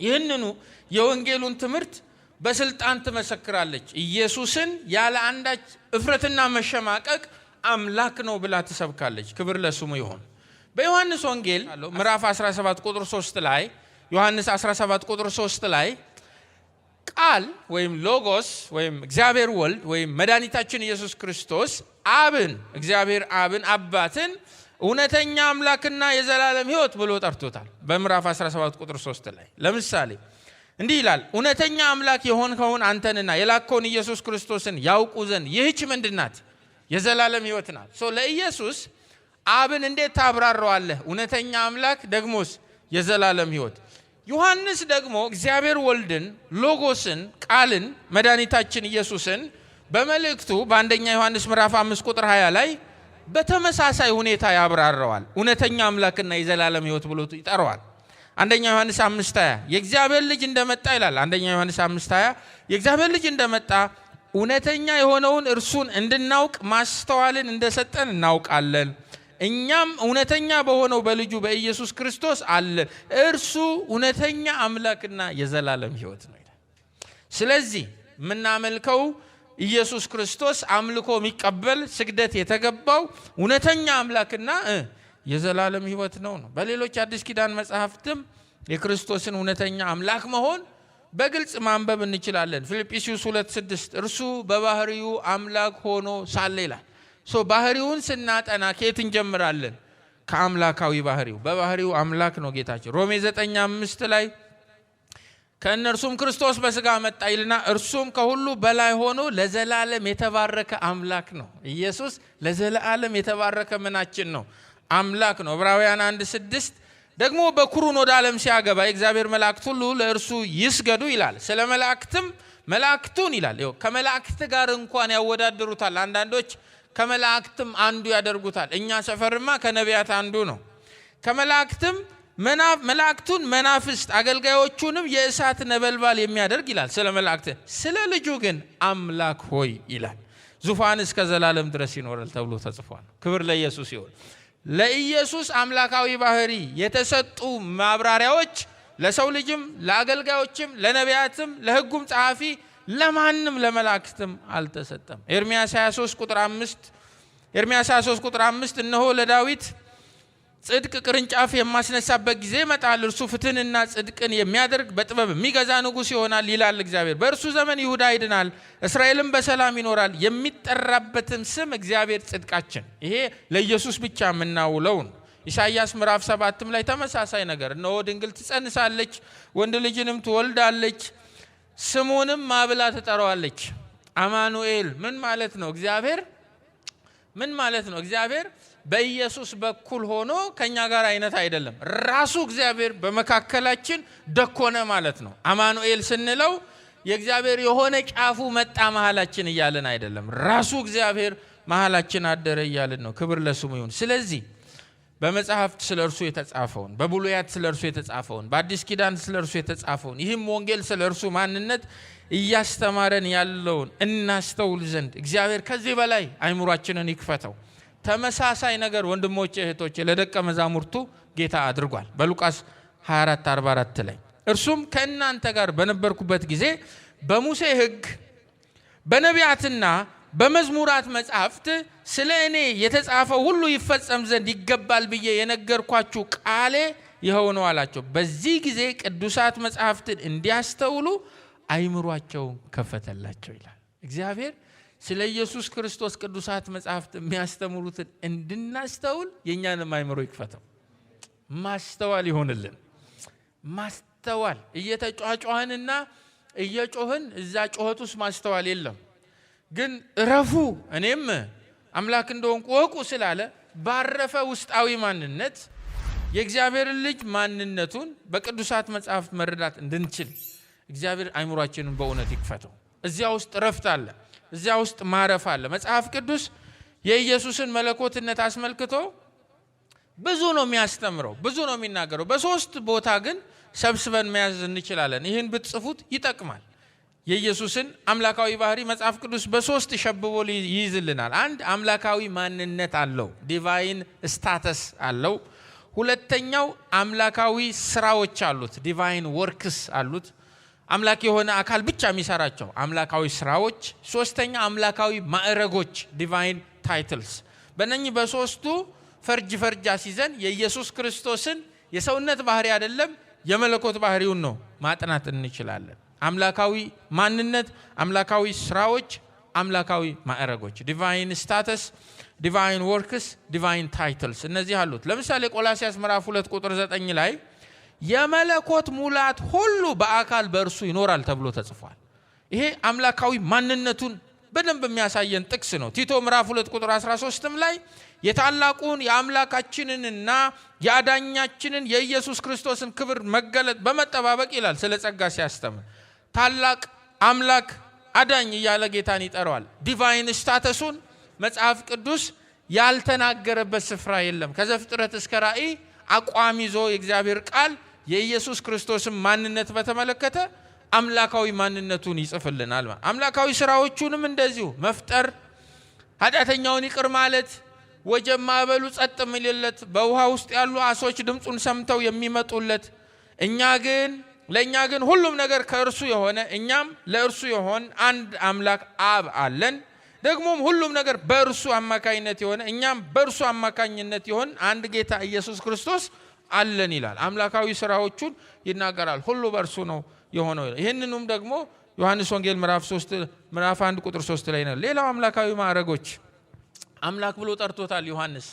ይህንኑ የወንጌሉን ትምህርት በስልጣን ትመሰክራለች። ኢየሱስን ያለ አንዳች እፍረትና መሸማቀቅ አምላክ ነው ብላ ትሰብካለች። ክብር ለስሙ ይሁን። በዮሐንስ ወንጌል ምዕራፍ 17 ቁጥር 3 ላይ ዮሐንስ 17 ቁጥር 3 ላይ ቃል ወይም ሎጎስ ወይም እግዚአብሔር ወልድ ወይም መድኃኒታችን ኢየሱስ ክርስቶስ እግዚአብሔር አብን አባትን እውነተኛ አምላክና የዘላለም ሕይወት ብሎ ጠርቶታል። በምዕራፍ 17 ቁጥር 3 ላይ ለምሳሌ እንዲህ ይላል፣ እውነተኛ አምላክ የሆንከውን አንተንና የላከውን ኢየሱስ ክርስቶስን ያውቁ ዘንድ ይህች ምንድናት? የዘላለም ሕይወት ናት። ለኢየሱስ አብን እንዴት ታብራራዋለህ? እውነተኛ አምላክ ደግሞስ የዘላለም ሕይወት። ዮሐንስ ደግሞ እግዚአብሔር ወልድን፣ ሎጎስን፣ ቃልን፣ መድኃኒታችን ኢየሱስን በመልእክቱ በአንደኛ ዮሐንስ ምዕራፍ 5 ቁጥር 20 ላይ በተመሳሳይ ሁኔታ ያብራራዋል። እውነተኛ አምላክና የዘላለም ሕይወት ብሎ ይጠራዋል። አንደኛ ዮሐንስ 5:20 የእግዚአብሔር ልጅ እንደመጣ ይላል። አንደኛ ዮሐንስ 5:20 የእግዚአብሔር ልጅ እንደመጣ እውነተኛ የሆነውን እርሱን እንድናውቅ ማስተዋልን እንደሰጠን እናውቃለን። እኛም እውነተኛ በሆነው በልጁ በኢየሱስ ክርስቶስ አለን። እርሱ እውነተኛ አምላክና የዘላለም ሕይወት ነው ይላል። ስለዚህ የምናመልከው ኢየሱስ ክርስቶስ አምልኮ የሚቀበል ስግደት የተገባው እውነተኛ አምላክና የዘላለም ሕይወት ነው። በሌሎች አዲስ ኪዳን መጽሐፍትም የክርስቶስን እውነተኛ አምላክ መሆን በግልጽ ማንበብ እንችላለን። ፊልጵስዩስ 2:6 እርሱ በባህሪው አምላክ ሆኖ ሳለ ይላል። ባህሪውን ስናጠና ከየት እንጀምራለን? ከአምላካዊ ባህሪው። በባህሪው አምላክ ነው ጌታችን። ሮሜ 9:5 ላይ ከእነርሱም ክርስቶስ በሥጋ መጣ ይልና እርሱም ከሁሉ በላይ ሆኖ ለዘላለም የተባረከ አምላክ ነው። ኢየሱስ ለዘላለም የተባረከ ምናችን ነው? አምላክ ነው። ዕብራውያን 1:6 ደግሞ በኩሩን ወደ ዓለም ሲያገባ የእግዚአብሔር መላእክት ሁሉ ለእርሱ ይስገዱ ይላል። ስለ መላእክትም መላእክቱን ይላል። ከመላእክት ጋር እንኳን ያወዳድሩታል። አንዳንዶች ከመላእክትም አንዱ ያደርጉታል። እኛ ሰፈርማ ከነቢያት አንዱ ነው። ከመላእክትም መላእክቱን መናፍስት አገልጋዮቹንም የእሳት ነበልባል የሚያደርግ ይላል ስለ መላእክት። ስለ ልጁ ግን አምላክ ሆይ ይላል ዙፋን እስከ ዘላለም ድረስ ይኖራል ተብሎ ተጽፏል። ክብር ለኢየሱስ ይሁን። ለኢየሱስ አምላካዊ ባህሪ የተሰጡ ማብራሪያዎች ለሰው ልጅም ለአገልጋዮችም ለነቢያትም ለሕጉም ጸሐፊ ለማንም ለመላእክትም አልተሰጠም። ኤርምያስ 23 ቁጥር 5 እነሆ ለዳዊት ጽድቅ ቅርንጫፍ የማስነሳበት ጊዜ ይመጣል፣ እርሱ ፍትህንና ጽድቅን የሚያደርግ በጥበብ የሚገዛ ንጉሥ ይሆናል ይላል እግዚአብሔር። በእርሱ ዘመን ይሁዳ ይድናል፣ እስራኤልም በሰላም ይኖራል፣ የሚጠራበትም ስም እግዚአብሔር ጽድቃችን። ይሄ ለኢየሱስ ብቻ የምናውለው ነው። ኢሳይያስ ምዕራፍ 7 ላይ ተመሳሳይ ነገር እነሆ ድንግል ትጸንሳለች፣ ወንድ ልጅንም ትወልዳለች፣ ስሙንም ማብላ ትጠራዋለች። አማኑኤል ምን ማለት ነው? እግዚአብሔር በኢየሱስ በኩል ሆኖ ከኛ ጋር አይነት አይደለም። ራሱ እግዚአብሔር በመካከላችን ደኮነ ማለት ነው። አማኑኤል ስንለው የእግዚአብሔር የሆነ ጫፉ መጣ መሃላችን እያልን አይደለም። ራሱ እግዚአብሔር መሃላችን አደረ እያልን ነው። ክብር ለስሙ ይሁን። ስለዚህ በመጽሐፍት ስለ እርሱ የተጻፈውን፣ በብሉያት ስለ እርሱ የተጻፈውን፣ በአዲስ ኪዳን ስለ እርሱ የተጻፈውን ይህም ወንጌል ስለ እርሱ ማንነት እያስተማረን ያለውን እናስተውል ዘንድ እግዚአብሔር ከዚህ በላይ አይምሯችንን ይክፈተው። ተመሳሳይ ነገር ወንድሞቼ እህቶቼ ለደቀ መዛሙርቱ ጌታ አድርጓል። በሉቃስ 24:44 ላይ እርሱም ከእናንተ ጋር በነበርኩበት ጊዜ በሙሴ ሕግ በነቢያትና በመዝሙራት መጻሕፍት ስለ እኔ የተጻፈው ሁሉ ይፈጸም ዘንድ ይገባል ብዬ የነገርኳችሁ ቃሌ ይኸው ነው አላቸው። በዚህ ጊዜ ቅዱሳት መጻሕፍትን እንዲያስተውሉ አይምሯቸውን ከፈተላቸው ይላል እግዚአብሔር። ስለ ኢየሱስ ክርስቶስ ቅዱሳት መጻሕፍት የሚያስተምሩትን እንድናስተውል የእኛንም አይምሮ ይክፈተው። ማስተዋል ይሆንልን። ማስተዋል እየተጫጫህንና እየጮህን እዛ ጮኸት ውስጥ ማስተዋል የለም። ግን እረፉ እኔም አምላክ እንደሆንኩ ወቁ ስላለ ባረፈ ውስጣዊ ማንነት የእግዚአብሔር ልጅ ማንነቱን በቅዱሳት መጻሕፍት መረዳት እንድንችል እግዚአብሔር አይምሯችንን በእውነት ይክፈተው። እዚያ ውስጥ ረፍት አለ። እዚያ ውስጥ ማረፍ አለ። መጽሐፍ ቅዱስ የኢየሱስን መለኮትነት አስመልክቶ ብዙ ነው የሚያስተምረው፣ ብዙ ነው የሚናገረው። በሶስት ቦታ ግን ሰብስበን መያዝ እንችላለን። ይህን ብትጽፉት ይጠቅማል። የኢየሱስን አምላካዊ ባህሪ መጽሐፍ ቅዱስ በሶስት ሸብቦ ይይዝልናል። አንድ አምላካዊ ማንነት አለው፣ ዲቫይን ስታተስ አለው። ሁለተኛው አምላካዊ ስራዎች አሉት፣ ዲቫይን ወርክስ አሉት። አምላክ የሆነ አካል ብቻ የሚሰራቸው አምላካዊ ስራዎች። ሶስተኛ አምላካዊ ማዕረጎች ዲቫይን ታይትልስ። በእነኚህ በሶስቱ ፈርጅ አስይዘን የኢየሱስ ክርስቶስን የሰውነት ባህሪ አይደለም የመለኮት ባህሪውን ነው ማጥናት እንችላለን። አምላካዊ ማንነት፣ አምላካዊ ስራዎች፣ አምላካዊ ማዕረጎች ዲቫይን ስታተስ፣ ዲቫይን ወርክስ፣ ዲቫይን ታይትልስ እነዚህ አሉት። ለምሳሌ ቆላስይስ ምዕራፍ 2 ቁጥር 9 ላይ የመለኮት ሙላት ሁሉ በአካል በእርሱ ይኖራል ተብሎ ተጽፏል። ይሄ አምላካዊ ማንነቱን በደንብ የሚያሳየን ጥቅስ ነው። ቲቶ ምዕራፍ 2 ቁጥር 13 ላይ የታላቁን የአምላካችንንና የአዳኛችንን የኢየሱስ ክርስቶስን ክብር መገለጥ በመጠባበቅ ይላል ስለ ጸጋ ሲያስተምር። ታላቅ አምላክ አዳኝ እያለ ጌታን ይጠራዋል። ዲቫይን ስታተሱን መጽሐፍ ቅዱስ ያልተናገረበት ስፍራ የለም። ከዘፍጥረት እስከ ራእይ አቋም ይዞ የእግዚአብሔር ቃል የኢየሱስ ክርስቶስን ማንነት በተመለከተ አምላካዊ ማንነቱን ይጽፍልናል። አምላካዊ ስራዎቹንም እንደዚሁ መፍጠር፣ ኃጢአተኛውን ይቅር ማለት፣ ወጀብ ማዕበሉ ጸጥ የሚልለት፣ በውሃ ውስጥ ያሉ አሶች ድምፁን ሰምተው የሚመጡለት፣ ለእኛ ግን ሁሉም ነገር ከእርሱ የሆነ እኛም ለእርሱ የሆን አንድ አምላክ አብ አለን። ደግሞም ሁሉም ነገር በእርሱ አማካኝነት የሆነ እኛም በእርሱ አማካኝነት የሆን አንድ ጌታ ኢየሱስ ክርስቶስ አለን ይላል። አምላካዊ ስራዎቹን ይናገራል። ሁሉ በእርሱ ነው የሆነው። ይህንንም ደግሞ ዮሐንስ ወንጌል ምዕራፍ 1 ቁጥር 3 ላይ ነው። ሌላው አምላካዊ ማዕረጎች አምላክ ብሎ ጠርቶታል ዮሐንስ።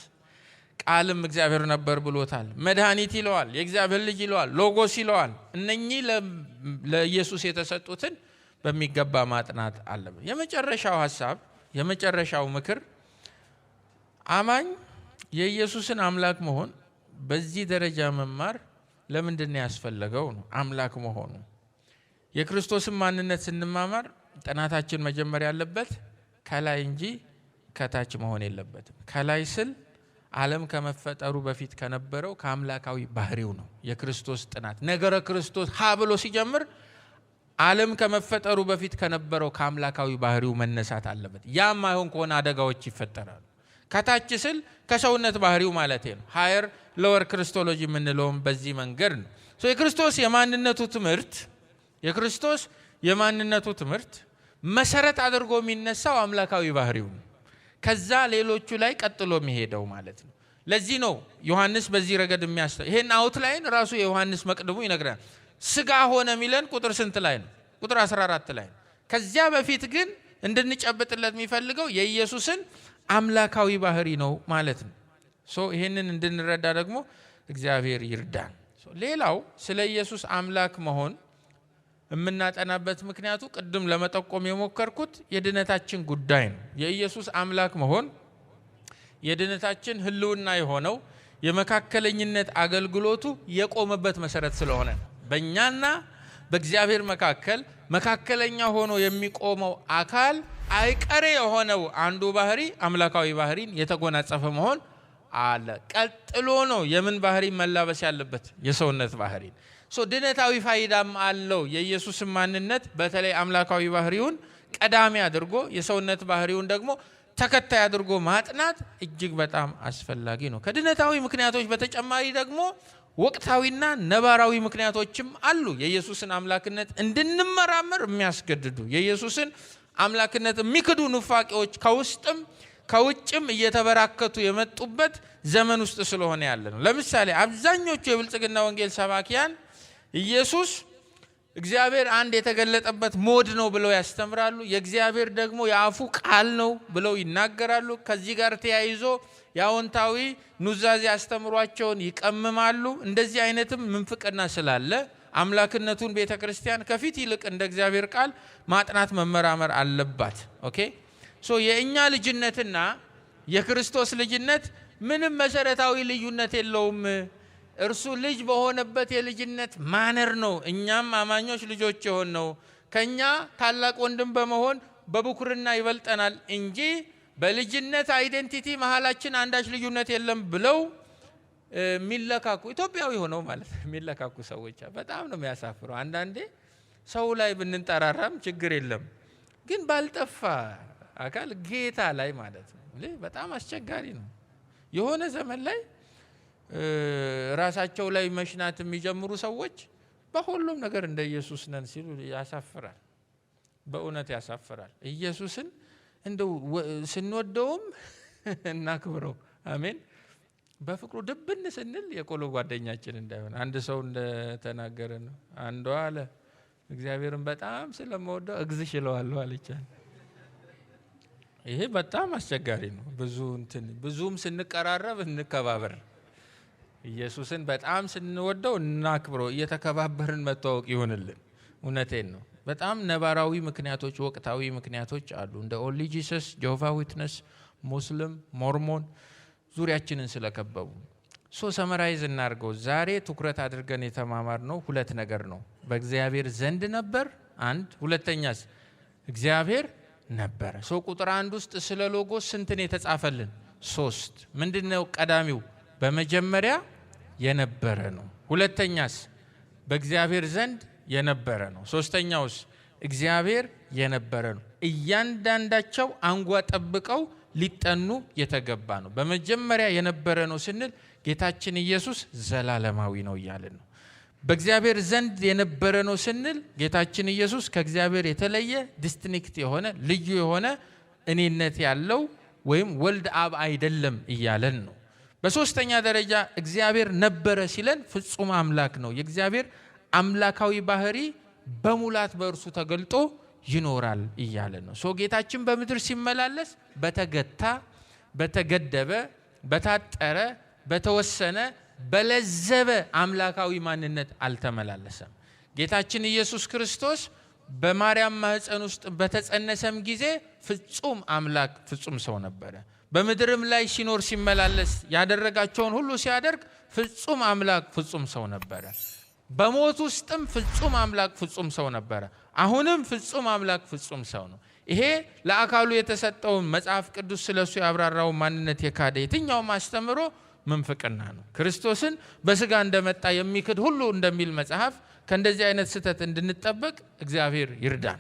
ቃልም እግዚአብሔር ነበር ብሎታል። መድኃኒት ይለዋል፣ የእግዚአብሔር ልጅ ይለዋል፣ ሎጎስ ይለዋል። እነኚህ ለኢየሱስ የተሰጡትን በሚገባ ማጥናት አለበት። የመጨረሻው ሐሳብ፣ የመጨረሻው ምክር አማኝ የኢየሱስን አምላክ መሆን በዚህ ደረጃ መማር ለምንድን ያስፈልገው ነው? አምላክ መሆኑ የክርስቶስን ማንነት ስንማማር ጥናታችን መጀመር ያለበት ከላይ እንጂ ከታች መሆን የለበትም። ከላይ ስል ዓለም ከመፈጠሩ በፊት ከነበረው ከአምላካዊ ባህሪው ነው የክርስቶስ ጥናት። ነገረ ክርስቶስ ብሎ ሲጀምር ዓለም ከመፈጠሩ በፊት ከነበረው ከአምላካዊ ባህሪው መነሳት አለበት። ያም አይሆን ከሆነ አደጋዎች ይፈጠራሉ። ከታች ስል ከሰውነት ባህሪው ማለት ነው። ሃየር ሎወር ክርስቶሎጂ የምንለውም በዚህ መንገድ ነው። የክርስቶስ የማንነቱ ትምህርት መሰረት አድርጎ የሚነሳው አምላካዊ ባህሪው ነው። ከዛ ሌሎቹ ላይ ቀጥሎ የሚሄደው ማለት ነው። ለዚህ ነው ዮሐንስ በዚህ ረገድ ይሄን አውትላይን ራሱ የዮሐንስ መቅድሙ ይነግራል። ስጋ ሆነ ሚለን ቁጥር ስንት ላይ ነው? ቁጥር 14 ላይ ነው። ከዚያ በፊት ግን እንድንጨብጥለት የሚፈልገው የኢየሱስን አምላካዊ ባህሪ ነው ማለት ነው። ይሄንን እንድንረዳ ደግሞ እግዚአብሔር ይርዳን። ሌላው ስለ ኢየሱስ አምላክ መሆን የምናጠናበት ምክንያቱ ቅድም ለመጠቆም የሞከርኩት የድነታችን ጉዳይ ነው። የኢየሱስ አምላክ መሆን የድነታችን ህልውና የሆነው የመካከለኝነት አገልግሎቱ የቆመበት መሰረት ስለሆነ ነው። በእኛና በእግዚአብሔር መካከለኛ ሆኖ የሚቆመው አካል አይቀሬ የሆነው አንዱ ባህሪ አምላካዊ ባህሪን የተጎናጸፈ መሆን አለ። ቀጥሎ ነው የምን ባህሪ መላበስ ያለበት? የሰውነት ባህሪን። ድነታዊ ፋይዳም አለው። የኢየሱስ ማንነት በተለይ አምላካዊ ባህሪውን ቀዳሚ አድርጎ የሰውነት ባህሪውን ደግሞ ተከታይ አድርጎ ማጥናት እጅግ በጣም አስፈላጊ ነው። ከድነታዊ ምክንያቶች በተጨማሪ ደግሞ ወቅታዊና ነባራዊ ምክንያቶችም አሉ። የኢየሱስን አምላክነት እንድንመራመር የሚያስገድዱ የኢየሱስን አምላክነት የሚክዱ ኑፋቄዎች ከውስጥም ከውጭም እየተበራከቱ የመጡበት ዘመን ውስጥ ስለሆነ ያለ ነው። ለምሳሌ አብዛኞቹ የብልጽግና ወንጌል ሰባኪያን ኢየሱስ እግዚአብሔር አንድ የተገለጠበት ሞድ ነው ብለው ያስተምራሉ። የእግዚአብሔር ደግሞ የአፉ ቃል ነው ብለው ይናገራሉ። ከዚህ ጋር ተያይዞ የአዎንታዊ ኑዛዜ አስተምሯቸውን ይቀምማሉ። እንደዚህ አይነትም ምንፍቅና ስላለ አምላክነቱን ቤተክርስቲያን ከፊት ይልቅ እንደ እግዚአብሔር ቃል ማጥናት መመራመር አለባት። የእኛ ልጅነትና የክርስቶስ ልጅነት ምንም መሰረታዊ ልዩነት የለውም። እርሱ ልጅ በሆነበት የልጅነት ማነር ነው እኛም አማኞች ልጆች የሆነው። ከኛ ታላቅ ወንድም በመሆን በብኩርና ይበልጠናል እንጂ በልጅነት አይዴንቲቲ መሃላችን አንዳች ልዩነት የለም ብለው ሚለካኩ ኢትዮጵያዊ ሆነው ማለት ሚለካኩ ሰዎች በጣም ነው የሚያሳፍረው። አንዳንዴ ሰው ላይ ብንጠራራም ችግር የለም፣ ግን ባልጠፋ አካል ጌታ ላይ ማለት ነው በጣም አስቸጋሪ ነው። የሆነ ዘመን ላይ ራሳቸው ላይ መሽናት የሚጀምሩ ሰዎች በሁሉም ነገር እንደ ኢየሱስ ነን ሲሉ ያሳፍራል። በእውነት ያሳፍራል። ኢየሱስን እንደው ስንወደውም እናክብረው። አሜን። በፍቅሩ ድብን ስንል የቆሎ ጓደኛችን እንዳይሆን አንድ ሰው እንደተናገረ ነው። አንዷ አለ እግዚአብሔርን በጣም ስለምወደው እግዝሽ ይለዋለሁ አለቻት። ይሄ በጣም አስቸጋሪ ነው። ብዙም ስንቀራረብ እንከባበር፣ ኢየሱስን በጣም ስንወደው እናክብረው፣ እየተከባበርን መተዋወቅ ይሆንልን። እውነቴን ነው። በጣም ነባራዊ ምክንያቶች፣ ወቅታዊ ምክንያቶች አሉ። እንደ ኦንሊ ጂሰስ፣ ጆሆቫ ዊትነስ፣ ሙስሊም፣ ሞርሞን ዙሪያችንን ስለከበቡ ሰመራይዝ እናርገው። ዛሬ ትኩረት አድርገን የተማማርነው ሁለት ነገር ነው። በእግዚአብሔር ዘንድ ነበር አንድ፣ ሁለተኛስ እግዚአብሔር ነበረ። ቁጥር 1 ውስጥ ስለ ሎጎስ ስንትን የተጻፈልን? 3። ምንድነው ቀዳሚው? በመጀመሪያ የነበረ ነው። ሁለተኛስ በእግዚአብሔር ዘንድ የነበረ ነው። ሶስተኛውስ እግዚአብሔር የነበረ ነው። እያንዳንዳቸው አንጓ ጠብቀው ሊጠኑ የተገባ ነው። በመጀመሪያ የነበረ ነው ስንል ጌታችን ኢየሱስ ዘላለማዊ ነው እያልን ነው። በእግዚአብሔር ዘንድ የነበረ ነው ስንል ጌታችን ኢየሱስ ከእግዚአብሔር የተለየ ዲስቲንክት የሆነ ልዩ የሆነ እኔነት ያለው ወይም ወልድ አብ አይደለም እያለን ነው። በሶስተኛ ደረጃ እግዚአብሔር ነበረ ሲለን ፍጹም አምላክ ነው። የእግዚአብሔር አምላካዊ ባህሪ በሙላት በእርሱ ተገልጦ ይኖራል እያለን ነው። ጌታችን በምድር ሲመላለስ በተገታ፣ በተገደበ፣ በታጠረ፣ በተወሰነ፣ በለዘበ አምላካዊ ማንነት አልተመላለሰም። ጌታችን ኢየሱስ ክርስቶስ በማርያም ማህፀን ውስጥ በተጸነሰም ጊዜ ፍጹም አምላክ ፍጹም ሰው ነበረ። በምድርም ላይ ሲኖር ሲመላለስ ያደረጋቸውን ሁሉ ሲያደርግ ፍጹም አምላክ ፍጹም ሰው ነበረ። በሞት ውስጥም ፍጹም አምላክ ፍጹም ሰው ነበረ። አሁንም ፍጹም አምላክ ፍጹም ሰው ነው። ይሄ ለአካሉ የተሰጠውን መጽሐፍ ቅዱስ ስለሱ ያብራራው ማንነት የካደ የትኛው ማስተምሮ ምንፍቅና ነው። ክርስቶስን በስጋ እንደመጣ የሚክድ ሁሉ እንደሚል መጽሐፍ ከእንደዚህ አይነት ስተት እንድንጠበቅ እግዚአብሔር ይርዳን።